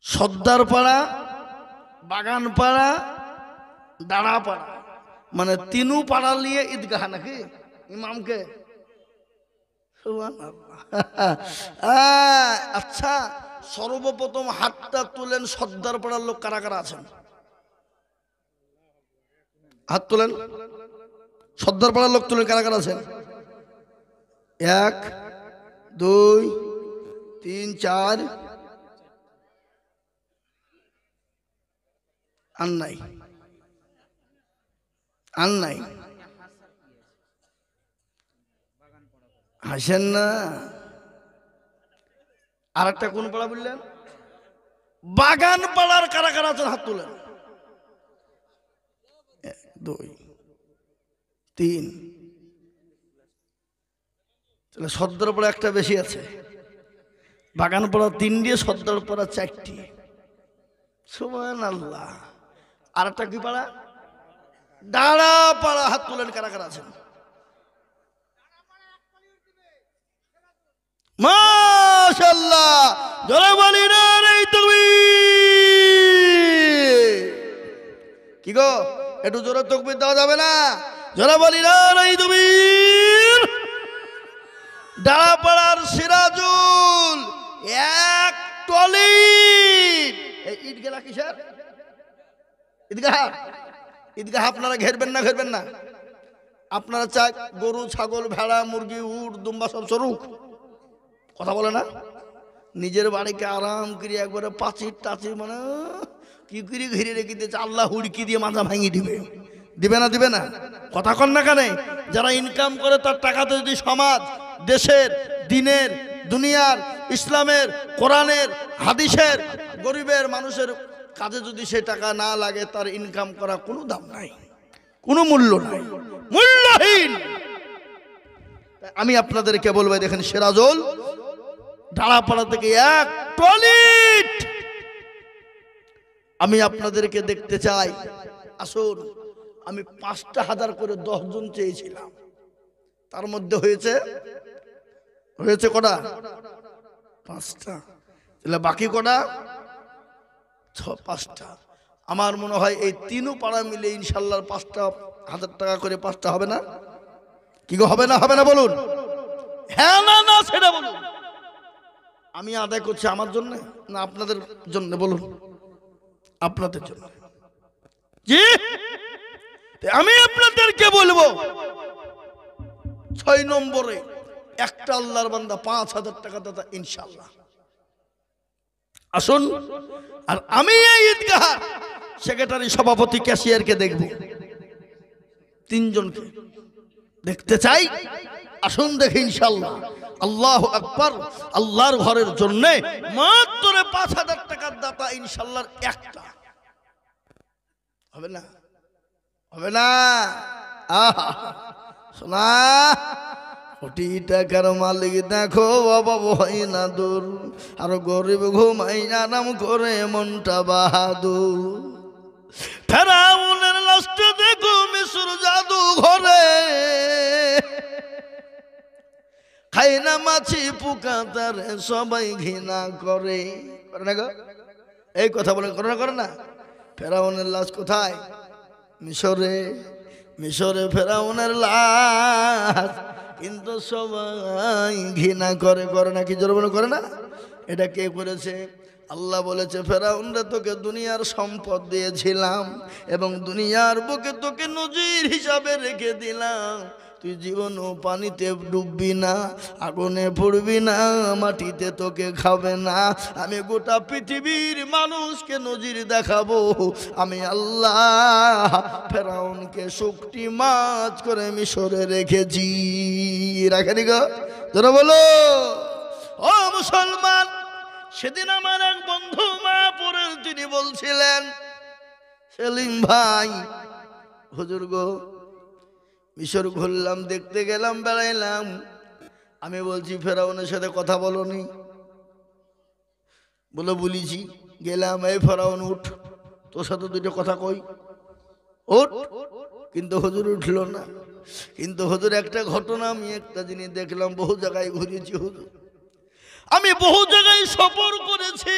সর্দারপাড়া, বাগানপাড়া, দাঁড়াপাড়া, মানে তিনু পাড়া নিয়ে ঈদগাহ নাকি? ইমামকে আচ্ছা, সর্বপ্রথম হাতটা তুলেন সর্দারপাড়ার লোক কারা কারা আছেন? হাত তুলেন, সর্দারপাড়ার লোক তুলেন, কারা কারা আছেন? 1 2 3 4, আর নাই, আর নাই, হাসেন না। আর একটা কোন পাড়া বললেন? বাগান পাড়ার কারা কারা আছেন হাত তুলেন? 1 2 3, তাহলে সর্দারপাড়া একটা বেশি আছে, বাগানপাড়া 3টি, সর্দারপাড়া 4টি। সুবহানাল্লাহ। আর একটা কি পাড়া? দাঁড়াপাড়া, হাত তুলেন কারা কারা আছেন? মাশাআল্লাহ, জোরে বলি না রে তুমি কি গো, একটু জোরে তাকবীর দেওয়া যাবে না? জোরে বলি না রে তুমি। দাঁড়াপাড়ার সিরাজুল 1 টলি। এই ঈদগাহ কিসের ঈদগাহ? ঈদগাহ আপনারা ঘেরবেন না, ঘেরবেন না? আপনারা চাই গরু, ছাগল, ভেড়া, মুরগি, উট, দুম্বা সব চড়ুক, কথা বলে না? নিজের বাড়িকে আরাম করে একবারে পাঁচির টাচির মানে কি করে ঘিরে রেখে দিয়েছে, আল্লাহ হুড়কি দিয়ে মাথা ভাঙিয়ে দিবে। দিবে না? দিবে না? কথা কন না কেন? যারা ইনকাম করে তার টাকাতে যদি সমাজ, দেশের, দিনের, দুনিয়ার, ইসলামের, কোরআনের, হাদিসের, গরিবের মানুষের কাজে যদি সে টাকা না লাগে, তার ইনকাম করা কোনো দাম নাই, কোনো মূল্য নাই, মূল্যহীন। আমি আপনাদেরকে বলবো, দেখেন সিরাজুল দাঁড়াপাড়া থেকে 1 টলিট আমি আপনাদেরকে দেখতে চাই। আসুন, আমি 5,000 করে 10 জন চেয়েছিলাম, তার মধ্যে হয়েছে কটা? 5টা। তাহলে বাকি কটা? 5টা। আমার মনে হয় এই 3 পাড়া মিলে ইনশাল্লাহ 5,000 টাকা করে 5টা হবে না? কি গো, হবে না? হবে না বলুন? হ্যাঁ না না সেটা বলুন। আমি আদায় করছি আমার জন্য না আপনাদের জন্য? বলুন, আপনাদের জন্য। জি, আমি আপনাদেরকে বলবো 6 নম্বরে একটা আল্লাহর বান্দা 5,000 টাকা দাতা ইনশাআল্লাহ। আসুন, আর আমি এই ঈদগাহ সেক্রেটারি, সভাপতি, ক্যাশিয়ারকে দেখব, 3 জনকে দেখতে চাই। আসুন দেখি ইনশাআল্লাহ। আল্লাহু আকবার। আল্লাহর ঘরের জন্য মাত্র 5,000 টাকার দাতা ইনশাআল্লাহ একটা হবে না? হবে না? আহা, শোনা, কোটি টাকার মালিক দেখো বাবা ভয় না দূর, আর গরিব ঘুমাই আরাম করে মনটা বাহাদুর। ফেরাউনের লাশটা দেখো মিশর জাদু ঘরে, খাই না মাছি পোকা তারে সবাই ঘৃণা করে। করে না গো? এই কথা বলে করে না? ফেরাউনের লাশ কোথায়? মিশরে। মিশরে ফেরাউনের লাশ, কিন্তু সবাই ঘৃণা করে। করে না? কি জোরে বলে করে না? এটা কে করেছে? আল্লাহ বলেছে, ফেরাউন রে তোকে দুনিয়ার সম্পদ দিয়েছিলাম এবং দুনিয়ার বুকে তোকে নজির হিসাবে রেখে দিলাম। তুই জীবনও পানিতে ডুববি না, আগুনে পড়বি না, মাটিতে তোকে খাবে না। আমি গোটা পৃথিবীর মানুষকে নজির দেখাবো, আমি আল্লাহ ফেরাউনকে শুকটি মাছ করে মিশরে রেখেছি। রাখেনি গো? তোরা বলো ও মুসলমান। সেদিন আমার এক বন্ধু মায়াপুরের, তিনি বলছিলেন, সেলিম ভাই, হুজুর গো মিশর ঘুরলাম, দেখতে গেলাম, বেড়াইলাম। আমি বলছি ফেরাউনের সাথে কথা বলনি? বলে বলেছি। গেলাম, এই ফেরাউন উঠ, তোর সাথে দুটো কথা কই, উঠ। কিন্তু হুজুর উঠল না। কিন্তু হুজুর একটা ঘটনা, আমি একটা জিনিস দেখলাম, বহু জায়গায় ঘুরেছি হুজুর, আমি বহু জায়গায় সফর করেছি,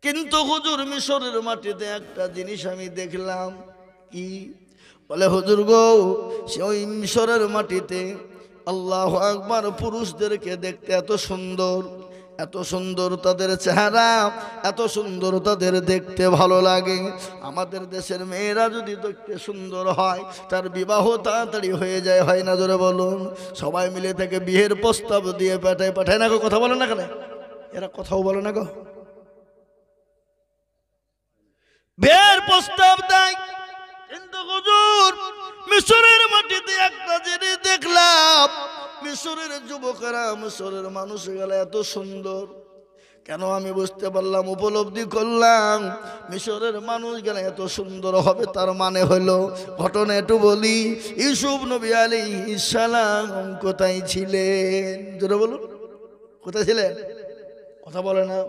কিন্তু হুজুর মিশরের মাটিতে একটা জিনিস আমি দেখলাম। কি বলে হুজুর গো, সে ওই মিশরের মাটিতে আল্লাহু আকবার, পুরুষদেরকে দেখতে এত সুন্দর, এত সুন্দর তাদের চেহারা, এত সুন্দর তাদের দেখতে ভালো লাগে। আমাদের দেশের মেয়েরা যদি দেখতে সুন্দর হয়, তার বিবাহ তাড়াতাড়ি হয়ে যায়, হয় না? জোরে বলুন। সবাই মিলে তাকে বিয়ের প্রস্তাব দিয়ে পাঠায় না গো? কথা বলে না কেন? এরা কথাও বলে না গো? বিয়ের প্রস্তাব দেয়। কিন্তু হুজুর মিশরের মাটিতে একটা জিনিস দেখলাম, মিশরের যুবকেরা, মিশরের মানুষগুলো এত সুন্দর কেন? আমি বুঝতে পারলাম, উপলব্ধি করলাম, মিশরের মানুষগুলো এত সুন্দর হবে তার মানে হলো, ঘটনা একটু বলি, ইউসুফ নবী আলাইহিস সালাম কোথায় ছিলেন? জোরে বলুন, কোথায় ছিলেন? কথা বলে না।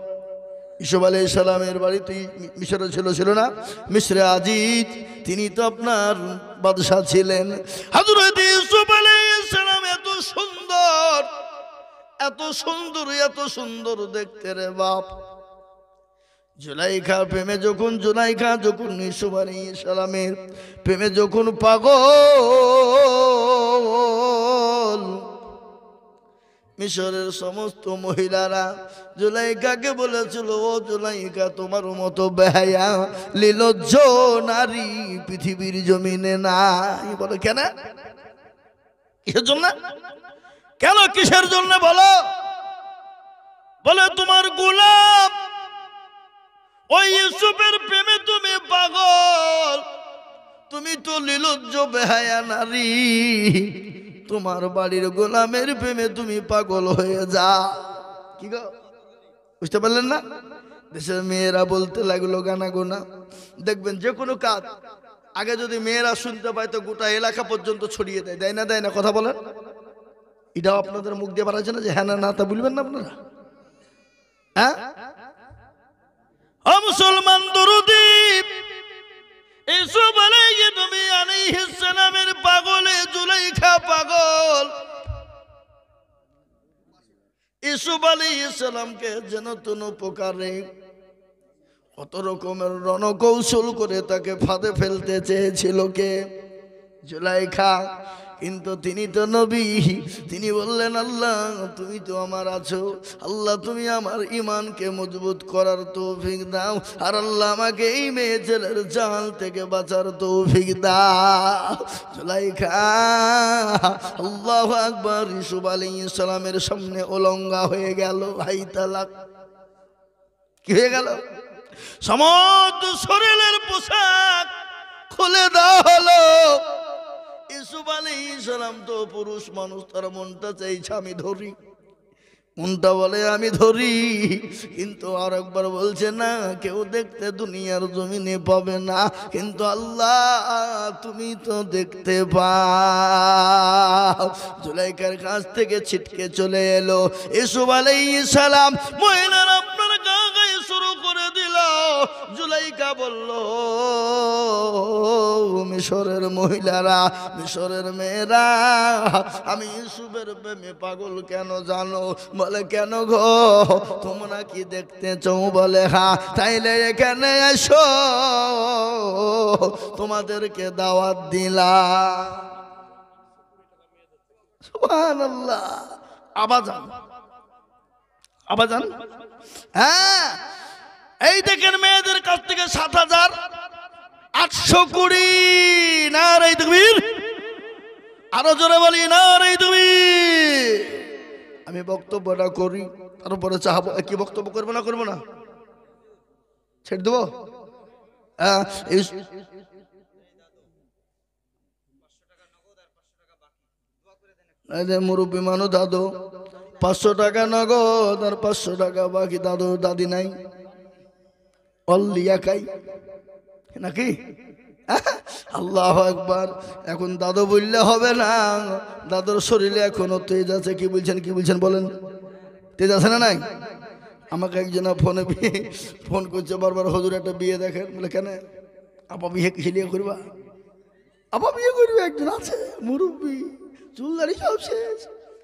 ইউসুফ আলাইহিস সালামের বাড়ি তুই মিশরে ছিল না? মিশরে আজিজ, তিনি তো আপনার বাদশা ছিলেন। হযরত ইউসুফ আলাইহিস সালাম এত সুন্দর, এত সুন্দর, এত সুন্দর দেখতে রে বাপ। জুলাইখা প্রেমে যখন, জুলাইখা যখন ইউসুফ আলাইহিস সালামের প্রেমে যখন পাগল, মিশরের সমস্ত মহিলারা জুলাইখাকে বলেছিল, ও জুলাইখা, তোমার মতো বেহায়া নির্লজ্জ নারী পৃথিবীর জমিনে নাই। বলে কেন? কিসের জন্য? কেন, কিসের জন্য বলো? বলে তোমার গোলাম ওই ইউসুফের প্রেমে তুমি পাগল, তুমি তো নির্লজ্জ বেহায়া নারী, তোমার বাড়ির গোলামের প্রেমে তুমি পাগল হয়ে যা। কি গো, বুঝতে পারলেন না? দেশের মেয়েরা বলতে লাগলো গানা গোনা। দেখবেন যে কোনো কাজ আগে যদি মেয়েরা শুনতে পায় তো গোটা এলাকা পর্যন্ত ছড়িয়ে দেয়, দেয় না? দেয় না? কথা বলেন। এটাও আপনাদের মুখ দিয়ে বাড়াচ্ছে না যে হ্যাঁ না তা বলবেন না আপনারা? হ্যাঁ, মুসলমান দরুদি, ইউসুফ আলাইহিস সালামের পাগলে জুলাইখা পাগল। ইউসুফ আলাইহিস সালামকে যেন তেন প্রকারে কত রকমের রণকৌশল করে তাকে ফাঁদে ফেলতে চেয়েছিল কে? জুলাইখা। কিন্তু তিনি তো নবী, তিনি বললেন, আল্লাহ তুমি তো আমার আছো, আল্লাহ তুমি আমার ঈমানকে মজবুত করার তৌফিক দাও, আর আল্লাহ আমাকে এই মেয়ে ছেলের জাল থেকে বাঁচার তৌফিক দাও। জুলাইখা আল্লাহু আকবার, ইউসুফ আলাইহিস সালামের সামনে উলঙ্গা হয়ে গেল। হাই তালাক! কি হয়ে গেল? সমস্ত শরীরের পোশাক খুলে দেওয়া হলো। ইউসুফ আলাইহিস সালাম তো পুরুষ মানুষ, তার মনটা চাইছে আমি ধরি, মনটা বলে আমি ধরি, কিন্তু আর একবার বলছে না, কেউ দেখতে দুনিয়ার জমিনে পাবে না, কিন্তু আল্লাহ তুমি তো দেখতে পাও। জুলাইখার কাছ থেকে ছিটকে চলে এলো ইউসুফ আলাইহিস সালাম। মহিলারা আপনার গা গায়ে শুরু করে দিল। জুলাইখা বলল, মিশরের মহিলারা, মিশরের মেয়েরা, আমি ইউসুফের প্রেমে পাগল কেন জানো? বলে কেন গো, তোমরা কি দেখতে চাও? বলে হ্যাঁ। তাইলে এখানে এসো, তোমাদেরকে দাওয়াত দিলাম। সুবহানাল্লাহ। আবাজান, আবাজান, হ্যাঁ, এই দেখেন মেয়েদের কাছ থেকে 7,820। নারে তাকবীর! আরো জোরে বলি নারে তাকবীর! আমি বক্তব্যটা করি, তারপরে চাহাবো কি বক্তব্য করবো না করবো না ছেড়ে দেবো। মুরব্বী মানুষ দাদু, 500 টাকা নগদ আর 500 টাকা বাকি। দাদু দাদি নাই, অল্লিয়া খাই নাকি? আল্লাহু আকবার। এখন দাদু বললে হবে না, দাদুর শরীরে এখনো তেজ আছে। কি বলছেন, কি বলছেন বলেন? তেজ আছে না নাই? আমাকে একজন ফোনে ফোন করছে বারবার, হুজুর একটা বিয়ে দেখেন। বলে কেন আপা, বিয়ে কিসে লিয়ে করবা? আবার বিয়ে করবে একজন আছে মুরব্বী, চুল দাড়ি সব শেষ।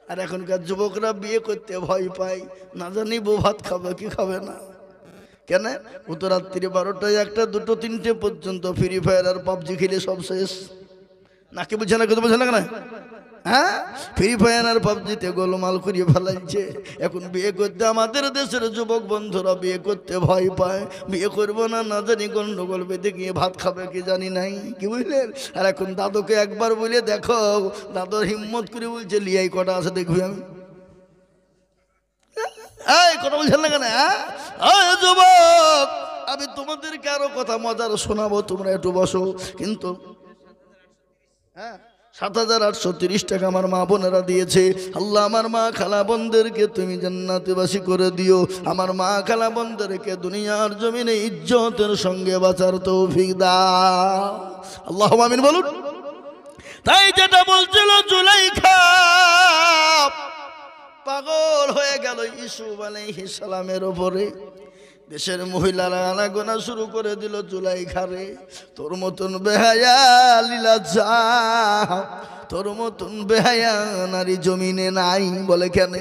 আর এখনকার যুবকরা বিয়ে করতে ভয় পায়, না জানি বউ ভাত খাবে কি খাবে না। কেন? ও তো রাত্রি 12টায় 1টা 2টো 3টে পর্যন্ত ফ্রি ফায়ার আর পাবজি খেলে সব শেষ। নাকি বুঝে না, কথা বোঝে না কেন? হ্যাঁ, ফ্রি ফায়ার আর পাবজিতে গোলমাল করিয়ে ফেলাইছে। এখন বিয়ে করতে আমাদের দেশের যুবক বন্ধুরা বিয়ে করতে ভয় পায়, বিয়ে করবো না, না জানি গন্ডগোল বেঁধে গিয়ে ভাত খাবে কি জানি নাই, কি বুঝলেন? আর এখন দাদুকে একবার বলে দেখো, দাদুর হিম্মত করে বলছে লিয়াই কটা আছে দেখবি আমি। এই কথা বলছেন না কেন? হ্যাঁ যুবক, আমি তোমাদেরকে আরো কথা মজার শোনাবো, তোমরা একটু বসো। কিন্তু হ্যাঁ, 7,830 টাকা আমার মা বোনেরা দিয়েছে। আল্লাহ আমার মা খালা বোনদেরকে তুমি জান্নাতবাসী করে দিও। আমার মা খালা বোনদেরকে দুনিয়ার জমিনে ইজ্জতের সঙ্গে বাঁচার তৌফিক দাও, আল্লাহ আমিন বলুন। তাই যেটা বলছিল জুলাইখা পাগল হয়ে গেল ইউসুফ আলাইহিস সালামের উপরে। দেশের মহিলারা আনাগোনা শুরু করে দিল জুলাইখারে, তোর মতন বেহায়া লীলা যা, তোর মতন বেহায়া নারী জমিনে নাই। বলে কেন?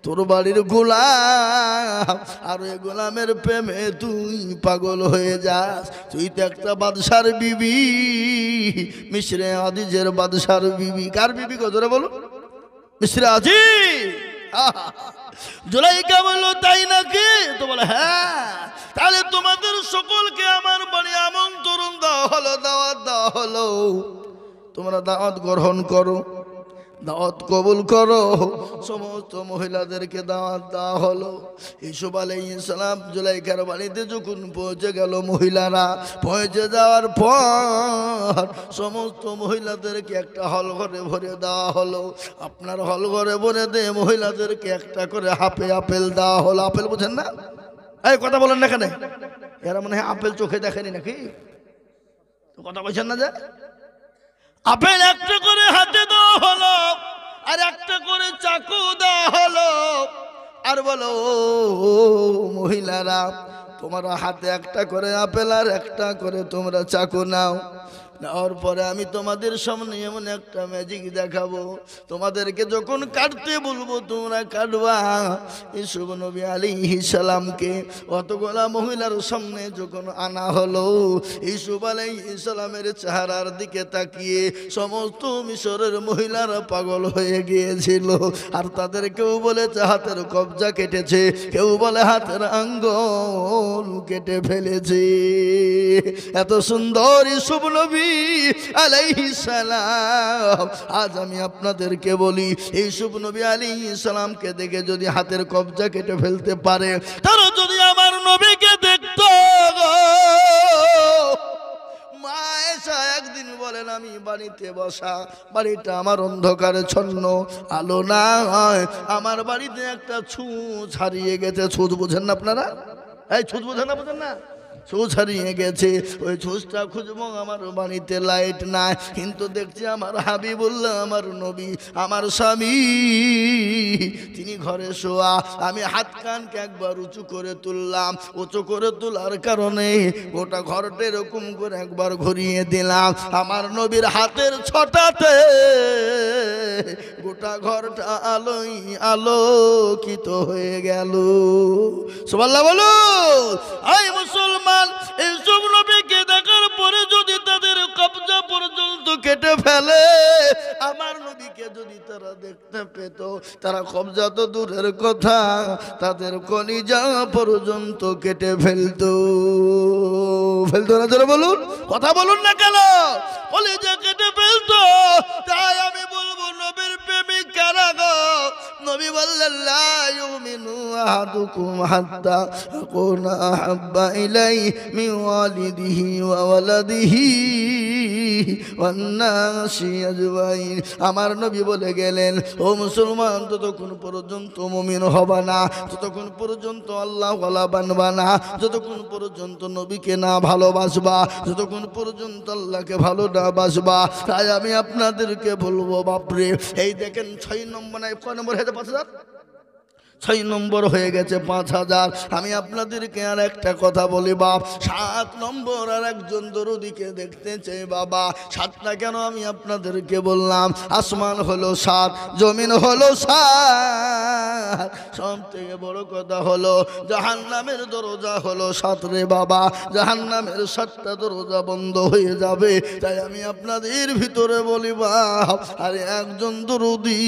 তোর বাড়ির গোলাম, আর ওই গোলামের প্রেমে তুই পাগল হয়ে যাস। তুই তো একটা বাদশার বিবি, মিশরে আজিজের বাদশার বিবি। কার বিবি গো জোরে বলো? মিশরে আজিজ। জুলাইখা বলল তাই নাকি? তো বলে হ্যাঁ। তাহলে তোমাদের সকলকে আমার বাড়ি আমন্ত্রণ দেওয়া হলো, দাওয়াত দেওয়া হলো, তোমরা দাওয়াত গ্রহণ করো, দাওয়াত কবুল করো। সমস্ত মহিলাদেরকে দাওয়াত দেওয়া হলো। ইউসুফ আলাইহিস সালাম জুলাইখার বাড়িতে যখন পৌঁছে গেল, মহিলারা পৌঁছে যাওয়ার পর সমস্ত মহিলাদেরকে একটা হল ঘরে ভরে দেওয়া হলো। আপনার হল ঘরে ভরে দিয়ে মহিলাদেরকে একটা করে হাফে আপেল দেওয়া হলো। আপেল বুঝেন না? এই কথা বলেন না কেন? এরা মনে হয় আপেল চোখে দেখেনি নাকি? কথা বলছেন না? যে আপেল একটা করে হাতে দেওয়া হলো, আর একটা করে চাকু দেওয়া হলো। আর বলো মহিলারা, তোমরা হাতে একটা করে আপেল আর একটা করে তোমরা চাকু নাও। নেওয়ার পরে আমি তোমাদের সামনে এমন একটা ম্যাজিক দেখাবো, তোমাদেরকে যখন কাটতে বলবো তোমরা কাটবা। ইউসুফ নবী আলাইহিস সালামকে অতগুলা মহিলার সামনে যখন আনা হলো, ইউসুফ আলাইহিস সালামের চেহারার দিকে তাকিয়ে সমস্ত মিশরের মহিলারা পাগল হয়ে গিয়েছিল। আর তাদের কেউ বলেছে হাতের কবজা কেটেছে, কেউ বলে হাতের আঙ্গুল কেটে ফেলেছে। এত সুন্দর ইউসুফ নবী আলাইহিস সালাম। আজ আমি আপনাদেরকে বলি, ইউসুফ নবী আলাইহিস সালামকে দেখে যদি হাতের কবজা কেটে ফেলতে পারে, তারা যদি আমার নবীকে দেখতো। মা এসা একদিন বলেন আমি বাড়িতে বসা, বাড়িটা আমার অন্ধকারে ছন্ন, আলো না হয়। আমার বাড়িতে একটা ছুঁচ হারিয়ে গেছে। ছুঁচ বুঝেন না আপনারা? এই ছুঁচ বুঝেন না? বুঝেন না? ছুঁচ হারিয়ে গেছে, ওই ছুঁচটা খুঁজবো। আমার বাড়িতে লাইট নাই, কিন্তু দেখছি আমার হাবিবুল্লাহ, আমার নবী, আমার স্বামী, তিনি ঘরে শোয়া। আমি হাত কানকে একবার উঁচু করে তুললাম। উঁচু করে তোলার কারণে গোটা ঘরটা এরকম করে একবার ঘুরিয়ে দিলাম। আমার নবীর হাতের ছটাতে গোটা ঘরটা আলোই আলোকিত হয়ে গেল। সুবহানাল্লাহ বলো। আই মুসলমান, ইউসুফ নবীকে দেখার পরে যদি তাদের কবজা পর্যন্ত কেটে ফেলে, আমার নবীকে যদি তারা দেখতে পেত, তারা কবজা তো দূরের কথা, তাদের কলিজা পর্যন্ত কেটে ফেলতো। ফেলতো না? জোরে বলুন, কথা বলুন না কেন? কলিজা কেটে ফেলতো। তাই আমি বলবো, নবীর প্রেমিক কারা গো? নবী বললেন লা ইউমিনু আহাদুকুম হাত্তা আকুনা আহাব্বা ইলাইহি মিন ওয়ালিদিহি ওয়া ওয়ালাদিহি ওয়ান নাসি আজমাইন। আমার নবী বলে গেলেন, ও মুসলমান, যতক্ষণ পর্যন্ত মুমিন হবা না, যতক্ষণ পর্যন্ত আল্লাহ ওয়ালা বানবা না, যতক্ষণ পর্যন্ত নবীকে না ভালোবাসবা, যতক্ষণ পর্যন্ত আল্লাহকে ভালো না বাসবা। তাই আমি আপনাদেরকে বলবো, বাপরে, এই দেখেন 6 নম্বর নাই, কয় নম্বর হয়েছে? 5000 6 নম্বর হয়ে গেছে 5000। আমি আপনাদেরকে আর একটা কথা বলি বাপ, 7 নম্বর আর একজন দরুদিকে দেখতে চাই বাবা। 7টা কেন আমি আপনাদেরকে বললাম, আসমান হলো 7, জমিন হলো 7, সব থেকে বড় কথা হলো জাহান্নামের দরজা হলো 7 রে বাবা। জাহান্নামের 7টা দরজা বন্ধ হয়ে যাবে। তাই আমি আপনাদের ভিতরে বলি বাপ, আর একজন দরুদি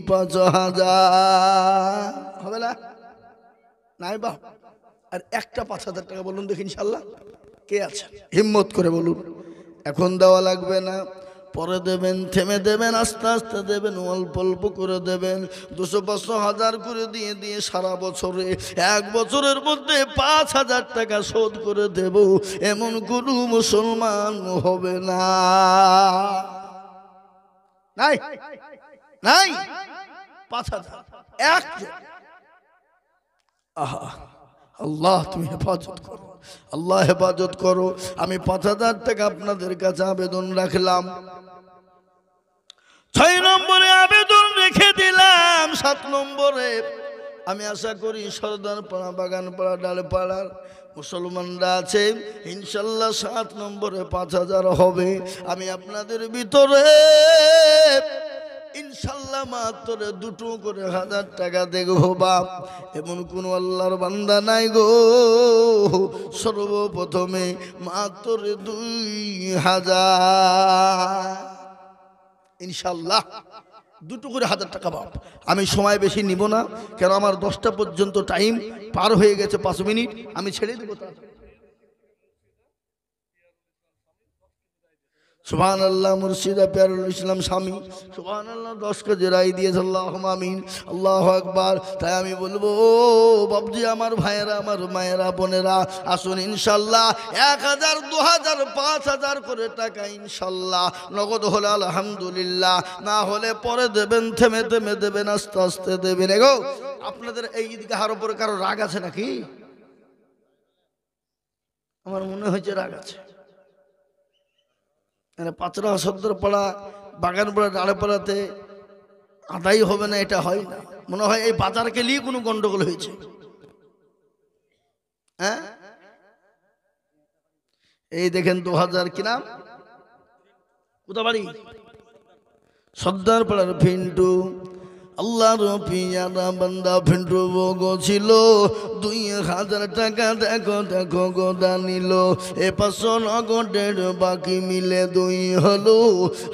5000 হবে না? নাই বাপ, আর একটা 5000 টাকা বলুন দেখি ইনশাল্লাহ কে আছে? হিম্মত করে বলুন। এখন দেওয়া লাগবে না, পরে দেবেন, থেমে দেবেন, আস্তে আস্তে দেবেন, অল্প অল্প করে দেবেন। 200, 500, 1000 করে দিয়ে দিয়ে সারা বছরে 1 বছরের মধ্যে 5000 টাকা শোধ করে দেব, এমন কোনো মুসলমান হবে না। নাই নাই 5000 একজন। আহা, আল্লাহ তুমি হেফাজত করো, আল্লাহ হেফাজত করো। আমি 5000 টাকা আপনাদের কাছে আবেদন রাখলাম। 6 নম্বরে আবেদন রেখে দিলাম। 7 নম্বরে আমি আশা করি সর্দারপাড়া, বাগানপাড়া, ডালপাড়ার মুসলমানরা আছে ইনশাল্লাহ 7 নম্বরে 5000 হবে। আমি আপনাদের ভিতরে ইনশাল্লাহ মাত্র 2টো করে 1000 টাকা দেখবো বাপ। এমন কোন আল্লাহর বান্দা নাই গো, সর্বপ্রথমে মাত্র 2000 ইনশাল্লাহ 2টো করে 1000 টাকা বাপ। আমি সময় বেশি নিব না, কেন আমার 10টা পর্যন্ত টাইম পার হয়ে গেছে, 5 মিনিট আমি ছেড়ে দেবো। সুবহানাল্লাহ। মুর্শিদা প্যারুল ইসলাম স্বামী সুবহানাল্লাহ 10 কেজি রায় দিয়েছে, আল্লাহুম্মা আমিন, আল্লাহু আকবার। তাই আমি বলবো বাবজি, আমার ভাইয়েরা, আমার মায়েরা, বোনেরা, আসুন ইনশাল্লাহ 1000, 2000, 5000 করে টাকা ইনশাল্লাহ নগদ হলে আলহামদুলিল্লাহ, না হলে পরে দেবেন, থেমে থেমে দেবেন, আস্তে আস্তে দেবেন। এগো আপনাদের এই ঈদগাহের উপরে কারো রাগ আছে নাকি? আমার মনে হচ্ছে রাগ আছে। পাঁচরা, সর্দারপাড়া, বাগানপাড়া, ডালপাড়াতে আদায় হবে না, এটা হয় না। মনে হয় এই বাজারকে নিয়ে কোনো গন্ডগোল হয়েছে। হ্যাঁ, এই দেখেন 2000 কি নাম, কোথা বাড়ি? সর্দারপাড়ার ফিন্টু। আল্লাহর পিয়ারা বান্দা ফিন্টু বগো ছিল, 2000 টাকা দেখো দেখো গোদা নিল। 500 নগদের বাকি মিলে 2 হলো।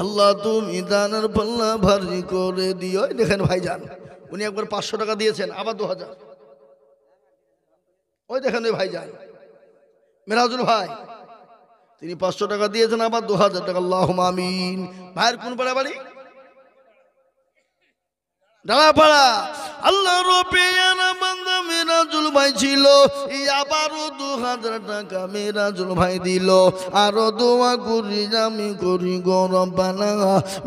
আল্লাহ তুমি দানের পাল্লা ভারী করে দিও। দেখেন ভাইজান, উনি একবার 500 টাকা দিয়েছেন, আবার 2000। ওই দেখেন ওই ভাইজান মেরাজুল ভাই, তিনি 500 টাকা দিয়েছেন, আবার 2000 টাকা। আল্লাহুম্মা আমিন। ভাইয়ের কোন পাড়া বাড়ি? ডালাপাড়া। আল্লাহর পেয়ারা বান্দা মেরাজুল ভাই ছিল, আবারও 2000 টাকা মেরাজুল ভাই দিল। আরো দোয়া করি আমি করি গো রব্বানা,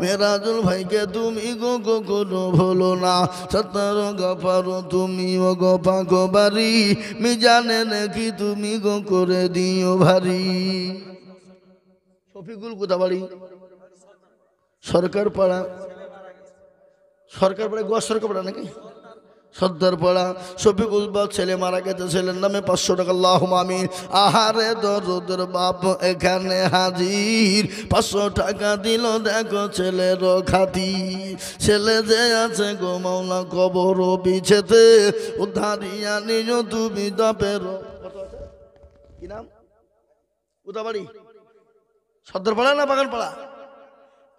মেরাজুল ভাইকে তুমি গো গো করো ভুলো না। সত্তর গফারো তুমি ও গফা গো বাড়ি, মিজানে নাকি তুমি গো করে দিও ভারী। শফিকুল কোথা বাড়ি? সরকার পাড়া। সরকার পাড়া, গোয়া সরকার পাড়া নাকি? সর্দারপাড়া। শফিকুল বাপ ছেলে মারা গেছে, ছেলের নামে 500 টাকা। আল্লাহুম্মা আমিন। আহারে দরদের বাপ এখানে হাজির, 500 টাকা দিল দেখো ছেলের খাতির। ছেলে যে আছে গো মাওলা কবর বিছেতে, উদ্ধারিয়া নিজ তুমি দপের। কি নাম, কোথা বাড়ি? সর্দারপাড়া না বাগানপাড়া?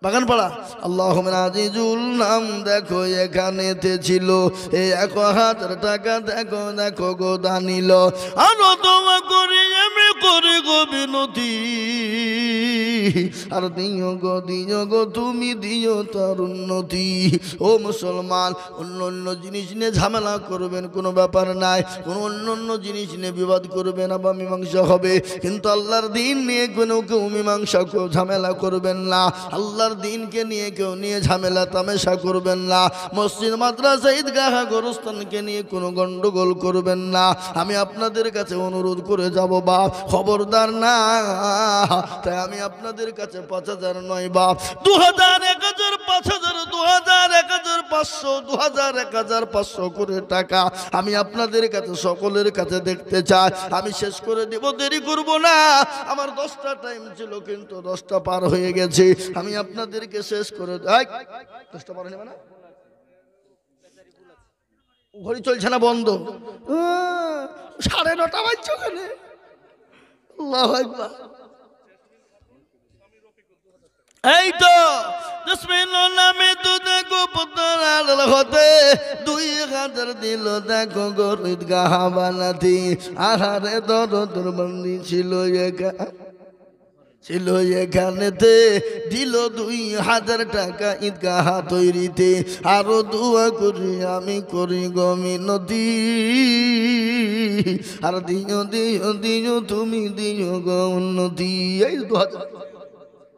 বাগানপাড়া। আল্লাহুম্মা আজিজুল নাম দেখো এখানেতে ছিল, এই 1000 টাকা দেখো দেখো গো দানিল। আরো তোমা করি আমি করে গো বিনতি, আর দিও গো তুমি দিও তার উন্নতি। ও মুসলমান, অন্য অন্য জিনিস নিয়ে ঝামেলা করবেন কোনো ব্যাপার নাই, কোনো অন্য অন্য জিনিস নিয়ে বিবাদ করবেন, আবার মীমাংসা হবে, কিন্তু আল্লাহর দিন নিয়ে কোনো কেউ মীমাংসা ঝামেলা করবেন না। আল্লাহর দিনকে নিয়ে কেউ নিয়ে ঝামেলা তামেশা করবেন না। মসজিদ, মাদ্রাসা, ঈদগাহ, গোরস্থানকে নিয়ে কোনো গন্ডগোল করবেন না। আমি আপনাদের কাছে অনুরোধ করে যাব বাপ, খবরদার না। তাই আমি আপনাদের কাছে 5000 নয় বাপ, 2000, 1000, 5000, 2000, 1500, 2000, 1500 করে টাকা আমি আপনাদের কাছে সকলের কাছে দেখতে চাই। আমি শেষ করে দেব, দেরি করব না। আমার 10টা টাইম ছিল, কিন্তু 10টা পার হয়ে গেছে। আমি আপনাদেরকে শেষ করে 10টা পার হয়ে না, ঘড়ি চলছে না, বন্ধ। 9:30 বাজছে ওখানে। আল্লাহু আকবার। এই তো বিসমিল্লাহ নামে তো দেখো পুত্র আল হতে 2000 দিল, দেখো গরিব গাহা বানাতি। আহারে দরদর বন্দি ছিল এখানেতে, দিল 2000 টাকা ঈদগাহ তৈরিতে। আরো দোয়া করি আমি, করি গো মিনতি, আর দিও দিও দিও তুমি দিও গো উন্নতি। এই 2000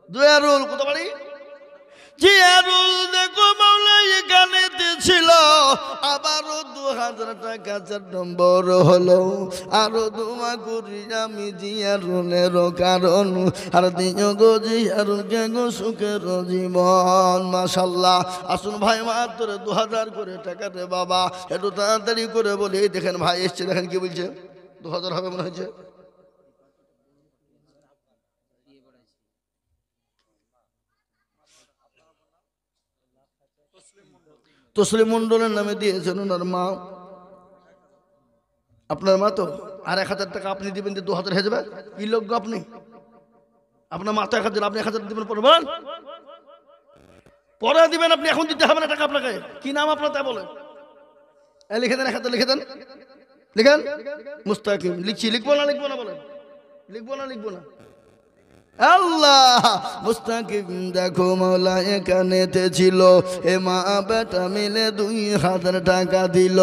দুয়ারুল কত বাড়ি জিয়ারুল দেখো মাওলা এখানেতে ছিল। আবারও 2000 টাকা 4 নম্বর হলো। আরো দোয়া করি আমি জিয়ারুলের কারণ, আর দিও গো জিয়ারুলকে গো সুখের জীবন। মাশাআল্লাহ। আসুন ভাই, মাত্র 2000 করে টাকা দে বাবা, একটু তাড়াতাড়ি করে বলি। দেখেন ভাই এসছে, দেখেন কি বলছে, 2000 হবে মনে হয়েছে। তসলিম মন্ডলের নামে দিয়েছেন ওনার মা, আপনার মা তো। আর 1000 টাকা আপনি দিবেন, 2000 হয়ে যাবে। কি লোক আপনি, আপনার মা তো 1000, আপনি 1000 দিবেন পরে, বলেন পরে দিবেন আপনি, এখন দিতে হবে না টাকা আপনাকে। কি নাম আপনার তাই বলেন, লিখে দেন, 1000 লিখে দেন, লিখেন মুস্তাকিম। লিখছি, লিখবো না লিখবো না বলেন, লিখবো না লিখবো না। আল্লাহ মুস্তাকিম দেখো মাওলা এখানেতে ছিল। এ মা বেটা মিলে 2000 টাকা দিল,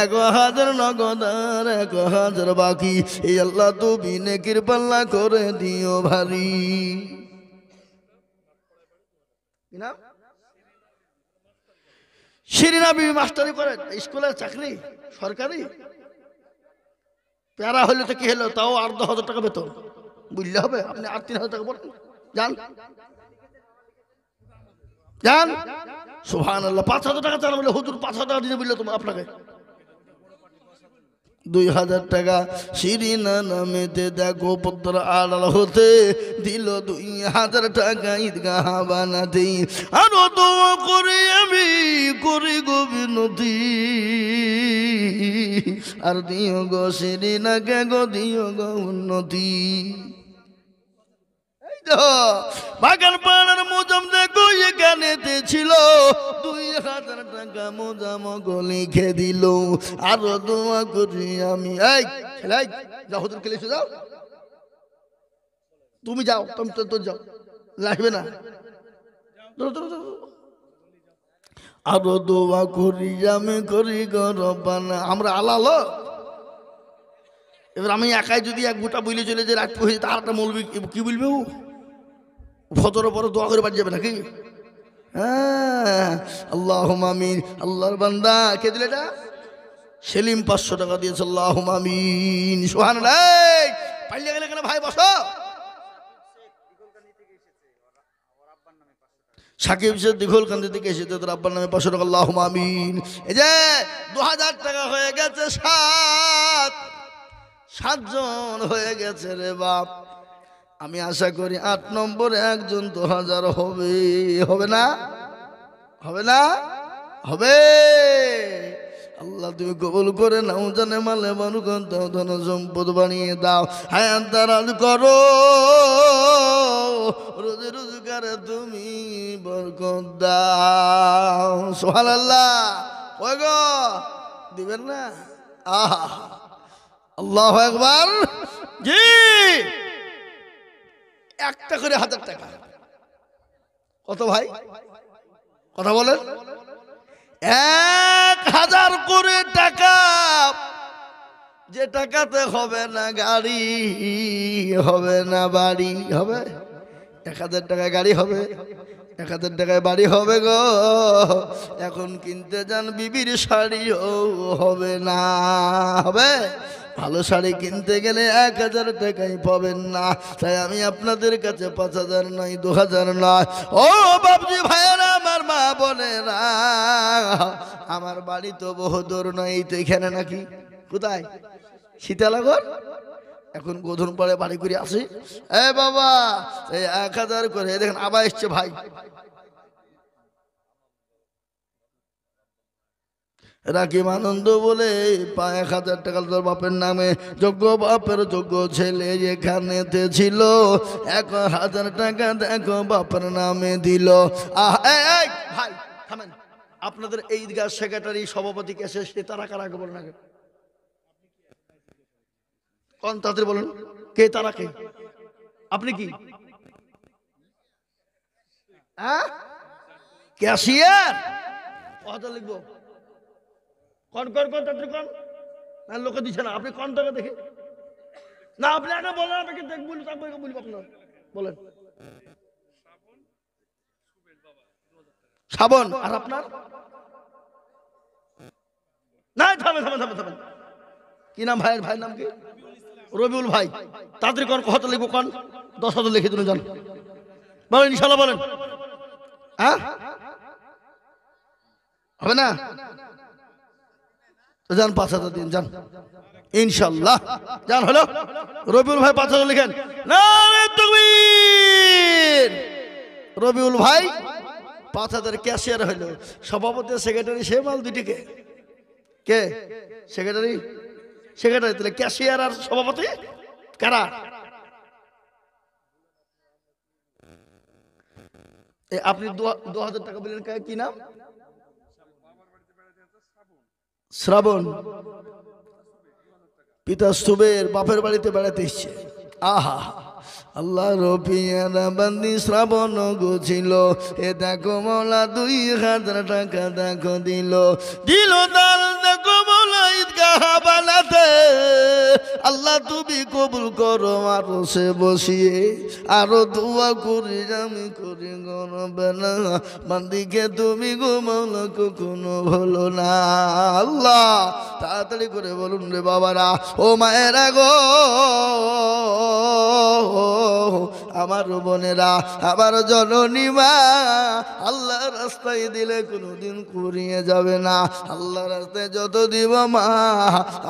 1000 নগদ আর 1000 বাকি। এই আল্লাহ তুমি নেকির পাল্লা করে দিও ভারী। কি নাম? শিরিনা বিবি মাস্টারি করেন, স্কুলের চাকরি সরকারি। প্যারা হলে তো কি হলো, তাও 8-10,000 টাকা বেতন, বুঝলে হবে। আপনি 8-3,000 টাকা বলেন, যান যান। সুবহানাল্লাহ। 5,000 টাকা চান বলে হুজুর 5,000 টাকা দিতে বললে তোমার আপনাকে 2000 টাকা শিরিনা নামেতে দেখো পুত্র আড়াল হতে দিল 2000 টাকা ঈদগাহ বানাতে। আরো দোয়া করে আমি করি গো বিনতি, আর দিও গো শিরিনাকে গো দিও গো উন্নতি। বাগান পাড়ার মোজাম দেখো এখানেতে ছিল, 2000 টাকা মোজাম গো লিখে দিল। আরো দোয়া করি আমি, এই ছেলে যাও, হুজুরকে লিখে যাও, তুমি যাও, তুমি তো যাও, লাগবে না। আরো দোয়া করি আমি, করি গো রব্বানা। আমরা আলালো, এবার আমি একাই যদি এক গোটা বইলে চলে যে রাত পড়ে, তার একটা মৌলবি কি বলবে, ও ফজরের পরে দোয়া করে বাড়ি যাবে নাকি? হ্যাঁ, আল্লাহুম্মা আমিন। আল্লাহর বান্দা কে দিলে এটা? সেলিম 500 টাকা দিয়েছে, আল্লাহুম্মা আমিন। সুবহানাল্লাহ। পাইলে গেলে কেন ভাই, বসো। সাকিব সে দিঘলকান্দি থেকে এসেছে, তোর আব্বার নামে 500 টাকা, আল্লাহুম্মা আমিন। এই যে 2000 টাকা হয়ে গেছে, 7 জন হয়ে গেছে রে বাপ। আমি আশা করি 8 নম্বরে একজন 2000 হবে, হবে না? হবে না? হবে। আল্লাহ তুমি কবুল করে নাও, জানে মালে বরকত দাও, ধন সম্পদ বানিয়ে দাও, হায়াত দারাজ করো, রোজি রোজগারে তুমি বরকত দাও। সুবহানাল্লাহ। ওই গো দিবেন না? আহা, আল্লাহু আকবার। জি, একটা করে 1000 টাকা কত ভাই? কথা বলেন। 1000 করে টাকা, যে টাকাতে হবে না গাড়ি, হবে না বাড়ি, হবে 1000 টাকায় গাড়ি হবে, 1000 টাকায় বাড়ি হবে গো। এখন কিনতে যান বিবির শাড়িও হবে না, হবে ভালো শাড়ি কিনতে গেলে 1000 টাকাই পাবেন না, তাই আমি আপনাদের কাছে 5000 নয় 2000 নয়। ও বাবজি ভাইয়েরা, আমার মা বোনেরা, আমার বাড়ি তো বহুদূর নয়, এই তো এখানে নাকি। কোথায়? সীতানগর। এখন গোধন পাড়ে বাড়ি করে আসি। এ বাবা, এই 1000 করে দেখেন আবার এসছে ভাই। রাকিব আনন্দ বলে 1000 টাকা তোর বাপের নামে, যোগ্য বাপের যোগ্য ছেলে যেখানেতে ছিল, 1000 টাকা দেখো বাপের নামে দিল। এই ভাই থামেন, আপনাদের এই ঈদগাহ সেক্রেটারি সভাপতি কে শেষ, তারা কারা আগে বলেন, আগে কোন তাদের বলেন, কে তারা, কে? আপনি কি ক্যাশিয়ার? কথা লিখবো কোন কোন কোন তাদের কোন না, লোকে দিচ্ছে না, আপনি কোন টাকা দেখে না, আপনি আগে বলেন, আপনাকে দেখবো তারপরে বলবো। আপনার বলেন। শ্রাবণ। আর আপনার? না, থামেন থামেন থামেন থামেন, কি নাম ভাইয়ের? ভাইয়ের নাম কি? রবিউল ভাই। তাদের কোন কত লিখবো, কোন 10,000 লিখে দিন, যান বলেন ইনশাল্লাহ, বলেন। হ্যাঁ হবে না তো যান, 5000 দিন, যান ইনশাল্লাহ, যান। হলো রবিউল ভাই 5000 লিখেন। নারে তাকবীর। রবিউল ভাই 5000 ক্যাশিয়ার হইল, সভাপতি সেক্রেটারি সে মাল দুটিকে। কে সেক্রেটারি? সেক্রেটারি তাহলে ক্যাশিয়ার আর সভাপতি কারা? আপনি 2000 টাকা বললেন, কি নাম? শ্রাবণ। পিতা সুবের বাপের বাড়িতে বেড়াতে এসছে। আহা, আল্লাহ রবিয়ানা বান্দি শ্রাবণ গুছিল, এ দেখো মৌলা 2000 টাকা দেখো দিল, দিল তার দেখো মৌলা ঈদগাহ বানাতে। আল্লাহ তুমি কবুল করো, আরো সে বসিয়ে আরো দোয়া করি, আমি করি গরবে না, বান্দিকে তুমি গো মৌলা কখনো ভুলো না। আল্লাহ তাড়াতাড়ি করে বলুন রে বাবারা, ও মায়েরা গো, আমার বোনেরা, আমার জননী মা, আল্লাহর রাস্তায় দিলে কোনোদিন কুড়িয়ে যাবে না। আল্লাহর রাস্তায় যত দিব মা,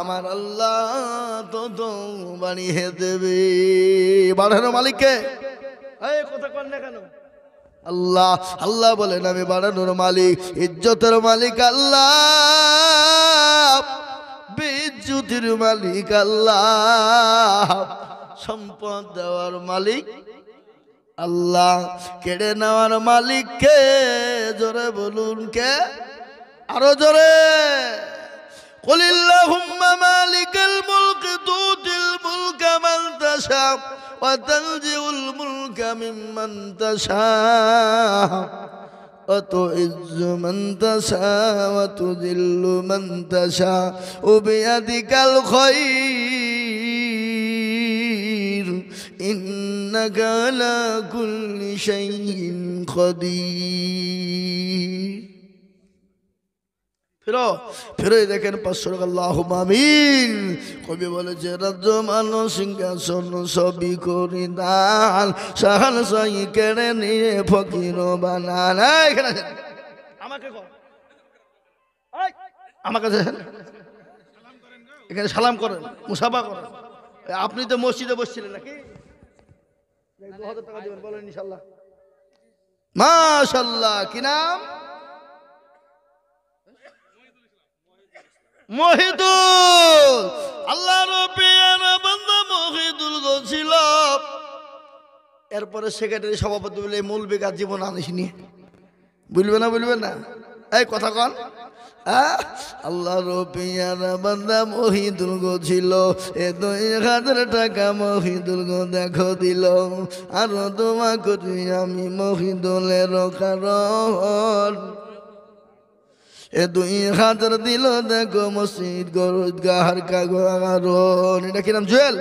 আমার আল্লাহ তত বানিয়ে দেবে। বাড়ানোর মালিককে কথা কন না কেন? আল্লাহ। আল্লাহ বলেন আমি বাড়ানোর মালিক, ইজ্জতের মালিক আল্লাহ, বিজ্জুতির মালিক আল্লাহ, সম্পদ দেওয়ার মালিক আল্লাহ, কেড়ে নেওয়ার মালিক কে? জোরে বলুন কে, আরো জোরে। কুলিল্লাহুম্মা মালিকাল মুলকি তুতিল মুলকা মান তাশা ওয়া তানজিউল মুলকা মিম্মান তাশা ওয়া তুইজ্জু মান তাশা ওয়া তুযিল্লু মান তাশা ওয়া বিয়াদিকাল খায়র ইন্নাকা আলা কুল্লি শাইইন কাদির। ফিরে দেখেন 500 টাকা, আল্লাহুম্মা আমিন। কবি বলেছে, রাজ্য মানো সিংহাসন সবই করি দান, সাহাল সাই কেড়ে নিয়ে ফকির বানান। এখানে আমাকে আমাকে এখানে সালাম করেন, মুসাফা করেন। আপনি তো মসজিদে বসছিলেন নাকি? 2000 টাকা দিবেন, বলেন ইনশাআল্লাহ। মাশাআল্লাহ। কি নাম? মহিদুল। আল্লাহ রবিয়ানা বান্দা মহিদুল ছিল। এরপরে সেক্রেটারি সভাপতি বলে মূল বেকার জীবন আনিসনি, বুঝবে না, বুঝবেন না, এই কথা কন। আল্লাহ রবিয়ানা বান্দা মহিদুল ছিল, এ 2000 টাকা মহিদুল দেখো দিল, আরো দোয়া করি আমি মহিদুলের কারণ, এ 2000 দিল দেখো মসজিদ গরগার কারণ এটা কি নাম জুয়েল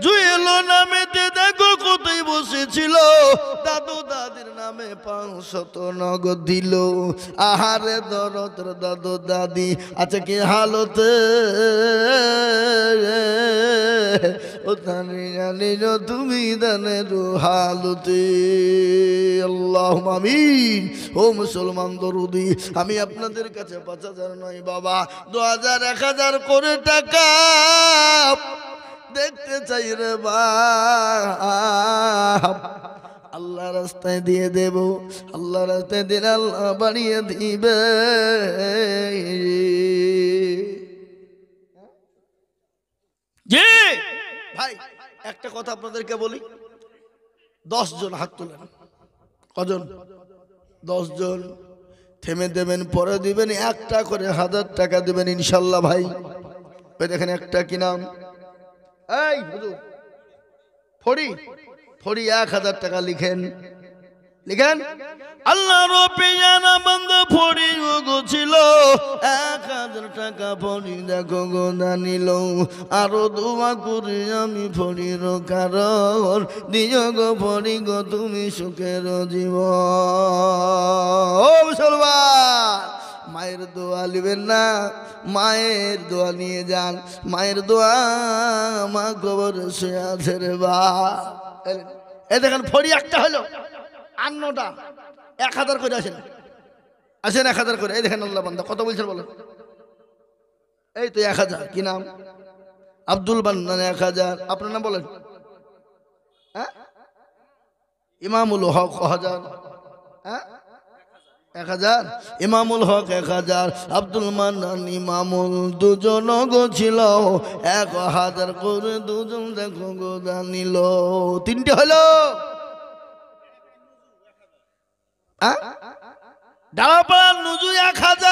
জুয়েল নামেতে দেখো কোথায় বসেছিল দাদু দাদির নামে 500 নগদ দিল আহারে দরদ দাদু দাদি আচ্ছা কি হালতে ও জানি জানি তুমি দানের হালতে আল্লাহুম্মা আমিন ও মুসলমান দরুদি আমি আপনাদের কাছে 5000 নয় বাবা 2000 1000 করে টাকা দেখতে চাই রে বাপ আল্লাহ রাস্তায় দিয়ে দেব আল্লাহ রাস্তায় দিলে আল্লাহ বাড়িয়ে দিবে জি ভাই একটা কথা আপনাদেরকে বলি 10 জন হাত তোলেন কজন 10 জন থেমে দেবেন পরে দিবেন একটা করে 1000 টাকা দিবেন ইনশাআল্লাহ ভাই ওই দেখেন একটা কি নাম এই হুজুর ফড়ি 1000 টাকা লিখেন লিখেন আল্লাহ রবিয়ানা বন্ধ ফড়ি গো ছিল 1000 টাকা ফড়ি দেখো গো নিল আরো দোয়া করি আমি ফড়ির কারণ দিও গো ফড়ি গো তুমি সুখের জীবন ও মুসলমান মায়ের দোয়া নেবেন না মায়ের দোয়া নিয়ে যান মায়ের দোয়া মা কবর সে আছে রে বা এই দেখেন ফড়ি একটা হলো 8টা 1000 করে আসেন 1000 করে এই দেখেন আল্লাহ বান্দা কত বলছেন বলেন এই তো 1000 কি নাম আব্দুল বান্নান 1000 আপনার নাম বলেন হ্যাঁ ইমামুল হক 1000 হ্যাঁ 1000 ইমামুল হক 1000 আব্দুল মান্নান ইমামুল দুজন গো ছিল 1000 করে দুজন দেখো গো জানিল 3টে হলো ডালাপাড়ার নুজু 1000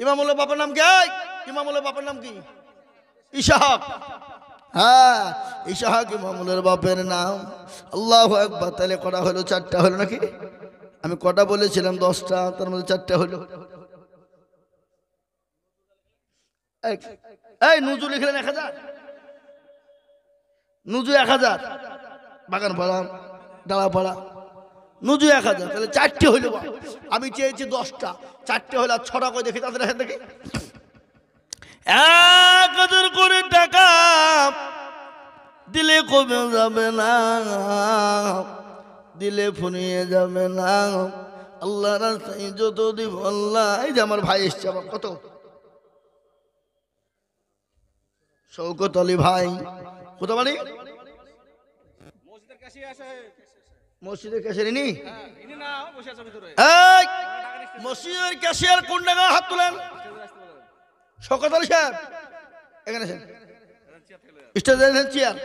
ইমামুলের বাবার নাম কি ইমামুলের বাবার নাম কি ইসহাক হ্যাঁ ইসহাক ইমামুলের বাপের নাম আল্লাহু আকবার তাহলে কটা হলো 4টা হলো নাকি আমি কটা বলেছিলাম 10টা তার মধ্যে 4টা হলো এই নুজু লিখলেন 1000 নুজু 1000 বাগান পাড়া ডালাপাড়া নুজু 1000 তাহলে 4টে হইল আমি চেয়েছি 10টা 4টে হইল 6টা করে দেখি তাদের দেখি 1000 করে টাকা দিলে কমে যাবে না দিলে ফুরিয়ে যাবে না আল্লাহ রাস্তায় যত দিব আল্লাহ এই যে আমার ভাই এসছে আমার কত শওকত আলী ভাই কত বাড়ি মসজিদের ক্যাশিয়ার ইনি না বসে আছে ভিতরে এই মসজিদের ক্যাশিয়ার কোন জায়গা হাত তুলেন শওকত আলী সাহেব এখানে আছেন স্টেজের চেয়ার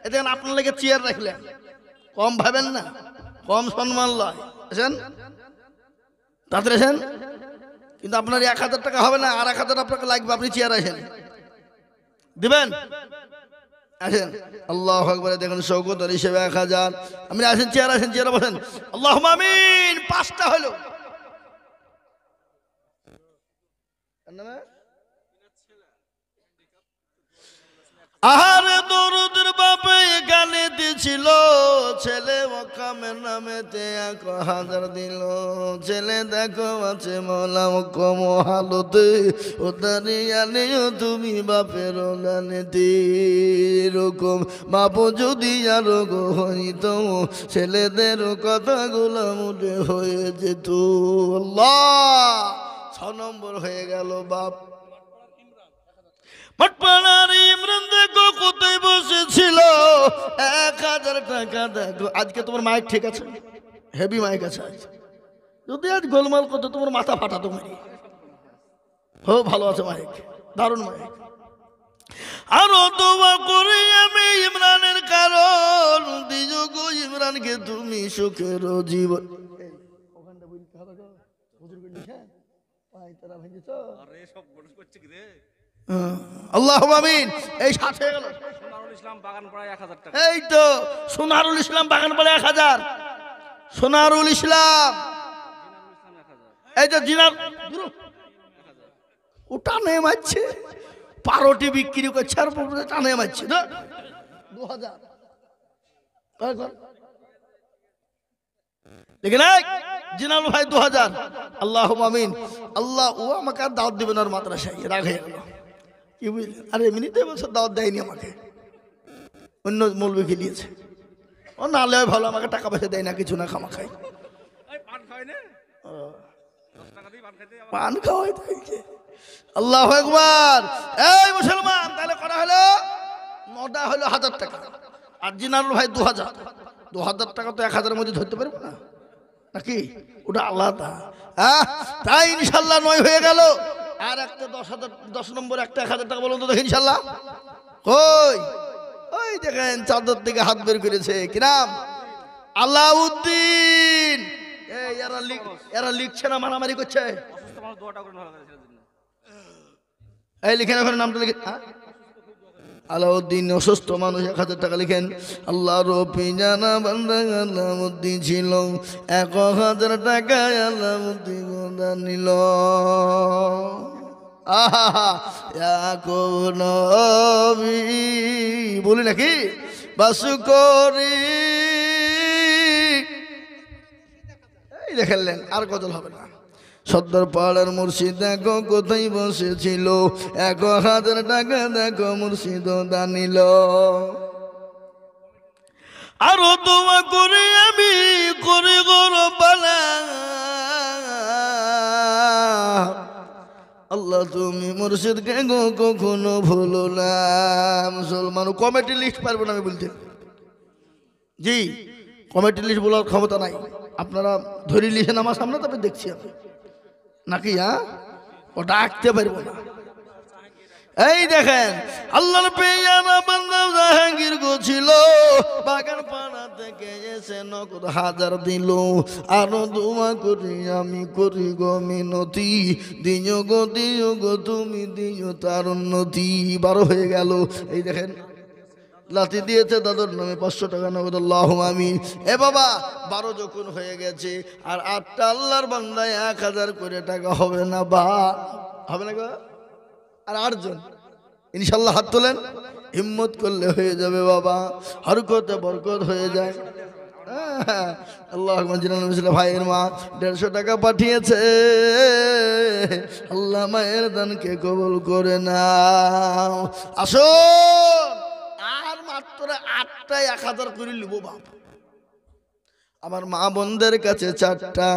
এতে আপনার লাগে চেয়ার রাখলেন কম ভাবেন না কম সম্মান লয় আছেন তাড়াতাড়ি আছেন কিন্তু আপনার 1000 টাকা হবে না আর 1000 আপনাকে লাগবে আপনি চেয়ার আসেন দিবেন আসেন আল্লাহু আকবার দেখুন শওকত আলী সাহেব 1000 আপনি আসেন চেয়ারে বসেন আল্লাহুম্মা আমিন 5টা হলো আহারে দরুদের বাপে গানে দিছিল ছেলে ওকামের নামেতে 1000 দিল ছেলে দেখো আছে মৌলা কম হালতে ও দাঁড়িয়ে তুমি বাপের গানেতে এরকম বাপ যদি আরো গো হইত ছেলেদের কথাগুলো মুঠে হয়ে যেত আল্লাহ 6 নম্বর হয়ে গেল বাপ মটপাড়ার ইমরান দেখো কোথায় বসেছিল 1000 টাকা দেখো আজকে তোমার মাইক ঠিক আছে হেভি মাইক আছে যদি আজ গোলমাল করতো তোমার মাথা ফাটাতো মাইক হো ভালো আছে মাইক দারুণ মাইক আরো দোয়া করি আমি ইমরানের কারণ দিও গো ইমরানকে তুমি সুখের জীবন ওখানটা বলতে হবে গো হুজুর বলছে পাই তারা ভেঙেছ আরে সব বড় করছে কি রে আল্লাহুম্মা আমিন এই সাথে হয়ে গেল সোনারুল ইসলাম বাগানপাড়া 1000 টাকা এই তো সোনারুল ইসলাম বাগানপাড়া 1000 সোনারুল ইসলাম এই যে জিনার ও টানে মারছে, পারোটি বিক্রি করছে আর টানে মারছে। 2000 দেখেন জিনাল ভাই 2000। আল্লাহ আমিন। আল্লাহ ও আমাকে আর দাওয়াত দিবেন আর মাদ্রাসায় রাগ হয়ে গেল। কি বুঝলেন? আর এমনিতে বছর দাওয়াত দেয়নি আমাকে, অন্য মৌলবি খেলিয়েছে। ও না লে ভালো, আমাকে টাকা পয়সা দেয় না, কিছু না, খামা খাই, পান খাওয়াই। আল্লাহু আকবার। এই মুসলমান, তাহলে করা হলো 9টা হলো 1000 টাকা, আর জিনারুল ভাই 2000। 2000 টাকা তো 1000-এর মধ্যে ধরতে পারবো না নাকি? ওটা আলাদা। হ্যাঁ, তাই ইনশাল্লাহ 9 হয়ে গেল। আর একটা 10,000, 10 নম্বর একটা 1000 টাকা বলুন তো দেখি ইনশাল্লাহ। কই? ওই দেখেন চাদর থেকে হাত বের করেছে, কি নাম? আলাউদ্দিন। এরা লিখছে না, মারামারি করছে। এই লিখেন ওখানে নামটা লিখে। আলাউদ্দিন অসুস্থ মানুষ, 1000 টাকা লিখেন। আল্লাহর পিজানা বান্দা আলাউদ্দিন ছিল, 1000 টাকা আলাউদ্দিন নিল। আহা কোন বলি নাকি বাসু করি। এই দেখলেন, আর গজল হবে না। সর্দার পাড়ার মুর্শিদ দেখো কোথায় বসেছিল, 1000 টাকা দেখো মুর্শিদ দানিল। আরো তোমা করে আমি করে গরো পালা, আল্লাহ তুমি মুর্শিদকে গো কখনো ভুলো না। মুসলমান কমিটি লিস্ট পারবো না আমি বলতে, জি কমিটি লিস্ট বলার ক্ষমতা নাই। আপনারা ধরে লিখেন আমার সামনে, তবে দেখছি আমি নাকি। হ্যাঁ, ওটা আঁকতে পারবো না। এই দেখেন আল্লাহর পেয়ারা বান্দা জাহাঙ্গীর গো ছিল, বাগান পাড়া থেকে এসে নগদ 1000 দিল। আরো দোয়া করি আমি করি গো মিনতি, দিও গো তুমি দিও তার উন্নতি। 12 হয়ে গেল। এই দেখেন লাঠি দিয়েছে দাদুর নামে 500 টাকা নগদ। আল্লাহ আমিন। এ বাবা 12 যখন হয়ে গেছে, আর 8টা আল্লাহর বান্দায় 1000 করে টাকা হবে না বা হবে না গো? আর 8 জন ইনশাল্লাহ হাত তোলেন, হিম্মত করলে হয়ে যাবে বাবা, হরকতে বরকত হয়ে যায়। আল্লাহ ভাইয়ের মা 150 টাকা পাঠিয়েছে। আল্লাহ মায়ের দানকে কবুল করে নাও। আসুন, আর মাত্র 8টায় 1000 করে লিব বাপ। আমার মা বোনদের কাছে 4টা,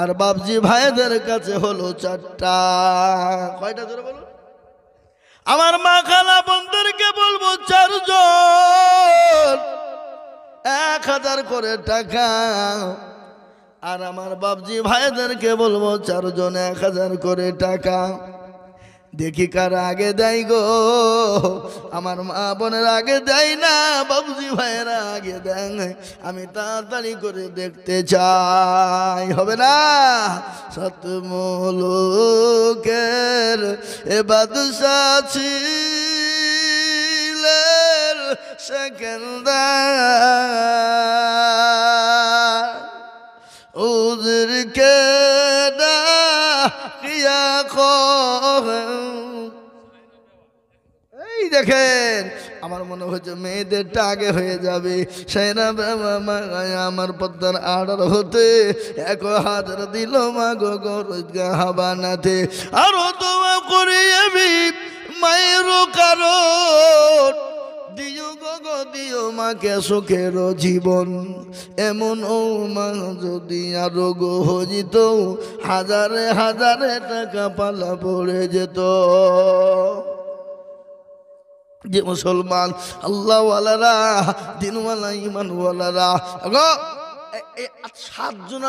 আর বাপজি ভাইদের কাছে হলো 4টা। কয়টা ধরে বলুন? আমার মা খালা বোনদেরকে বলবো 4 জন, 1000 করে টাকা। আর আমার বাপজি ভাইদেরকে বলবো 4 জন 1000 করে টাকা। দেখি কার আগে দেয় গো। আমার মা বোনের আগে দেয় না, বাবুজি ভাইয়েরা আগে দেয়। আমি তাড়াতাড়ি করে দেখতে চাই, হবে না? সতমুলুকের এ বাদশা ছিলেন সেকেন্দার, ওদেরকে ডাকিয়া এই দেখেন আমার মনে হচ্ছে মেয়েদেরটা আগে হয়ে যাবে। সেনা আমার পদ্মার আড়ার হতে 1000 দিল মা গো গরজগা হাবানাতে। আরো দোয়া করি আমি মায়ের কারণ, দিও গো দিও মাকে সুখের জীবন। এমন ও মা যদি আরো গো হইত, 1000 টাকা পালা পড়ে যেত। যে মুসলমান আল্লাহওয়ালারা, দিনওয়ালা, ইমানওয়ালারা 7 জন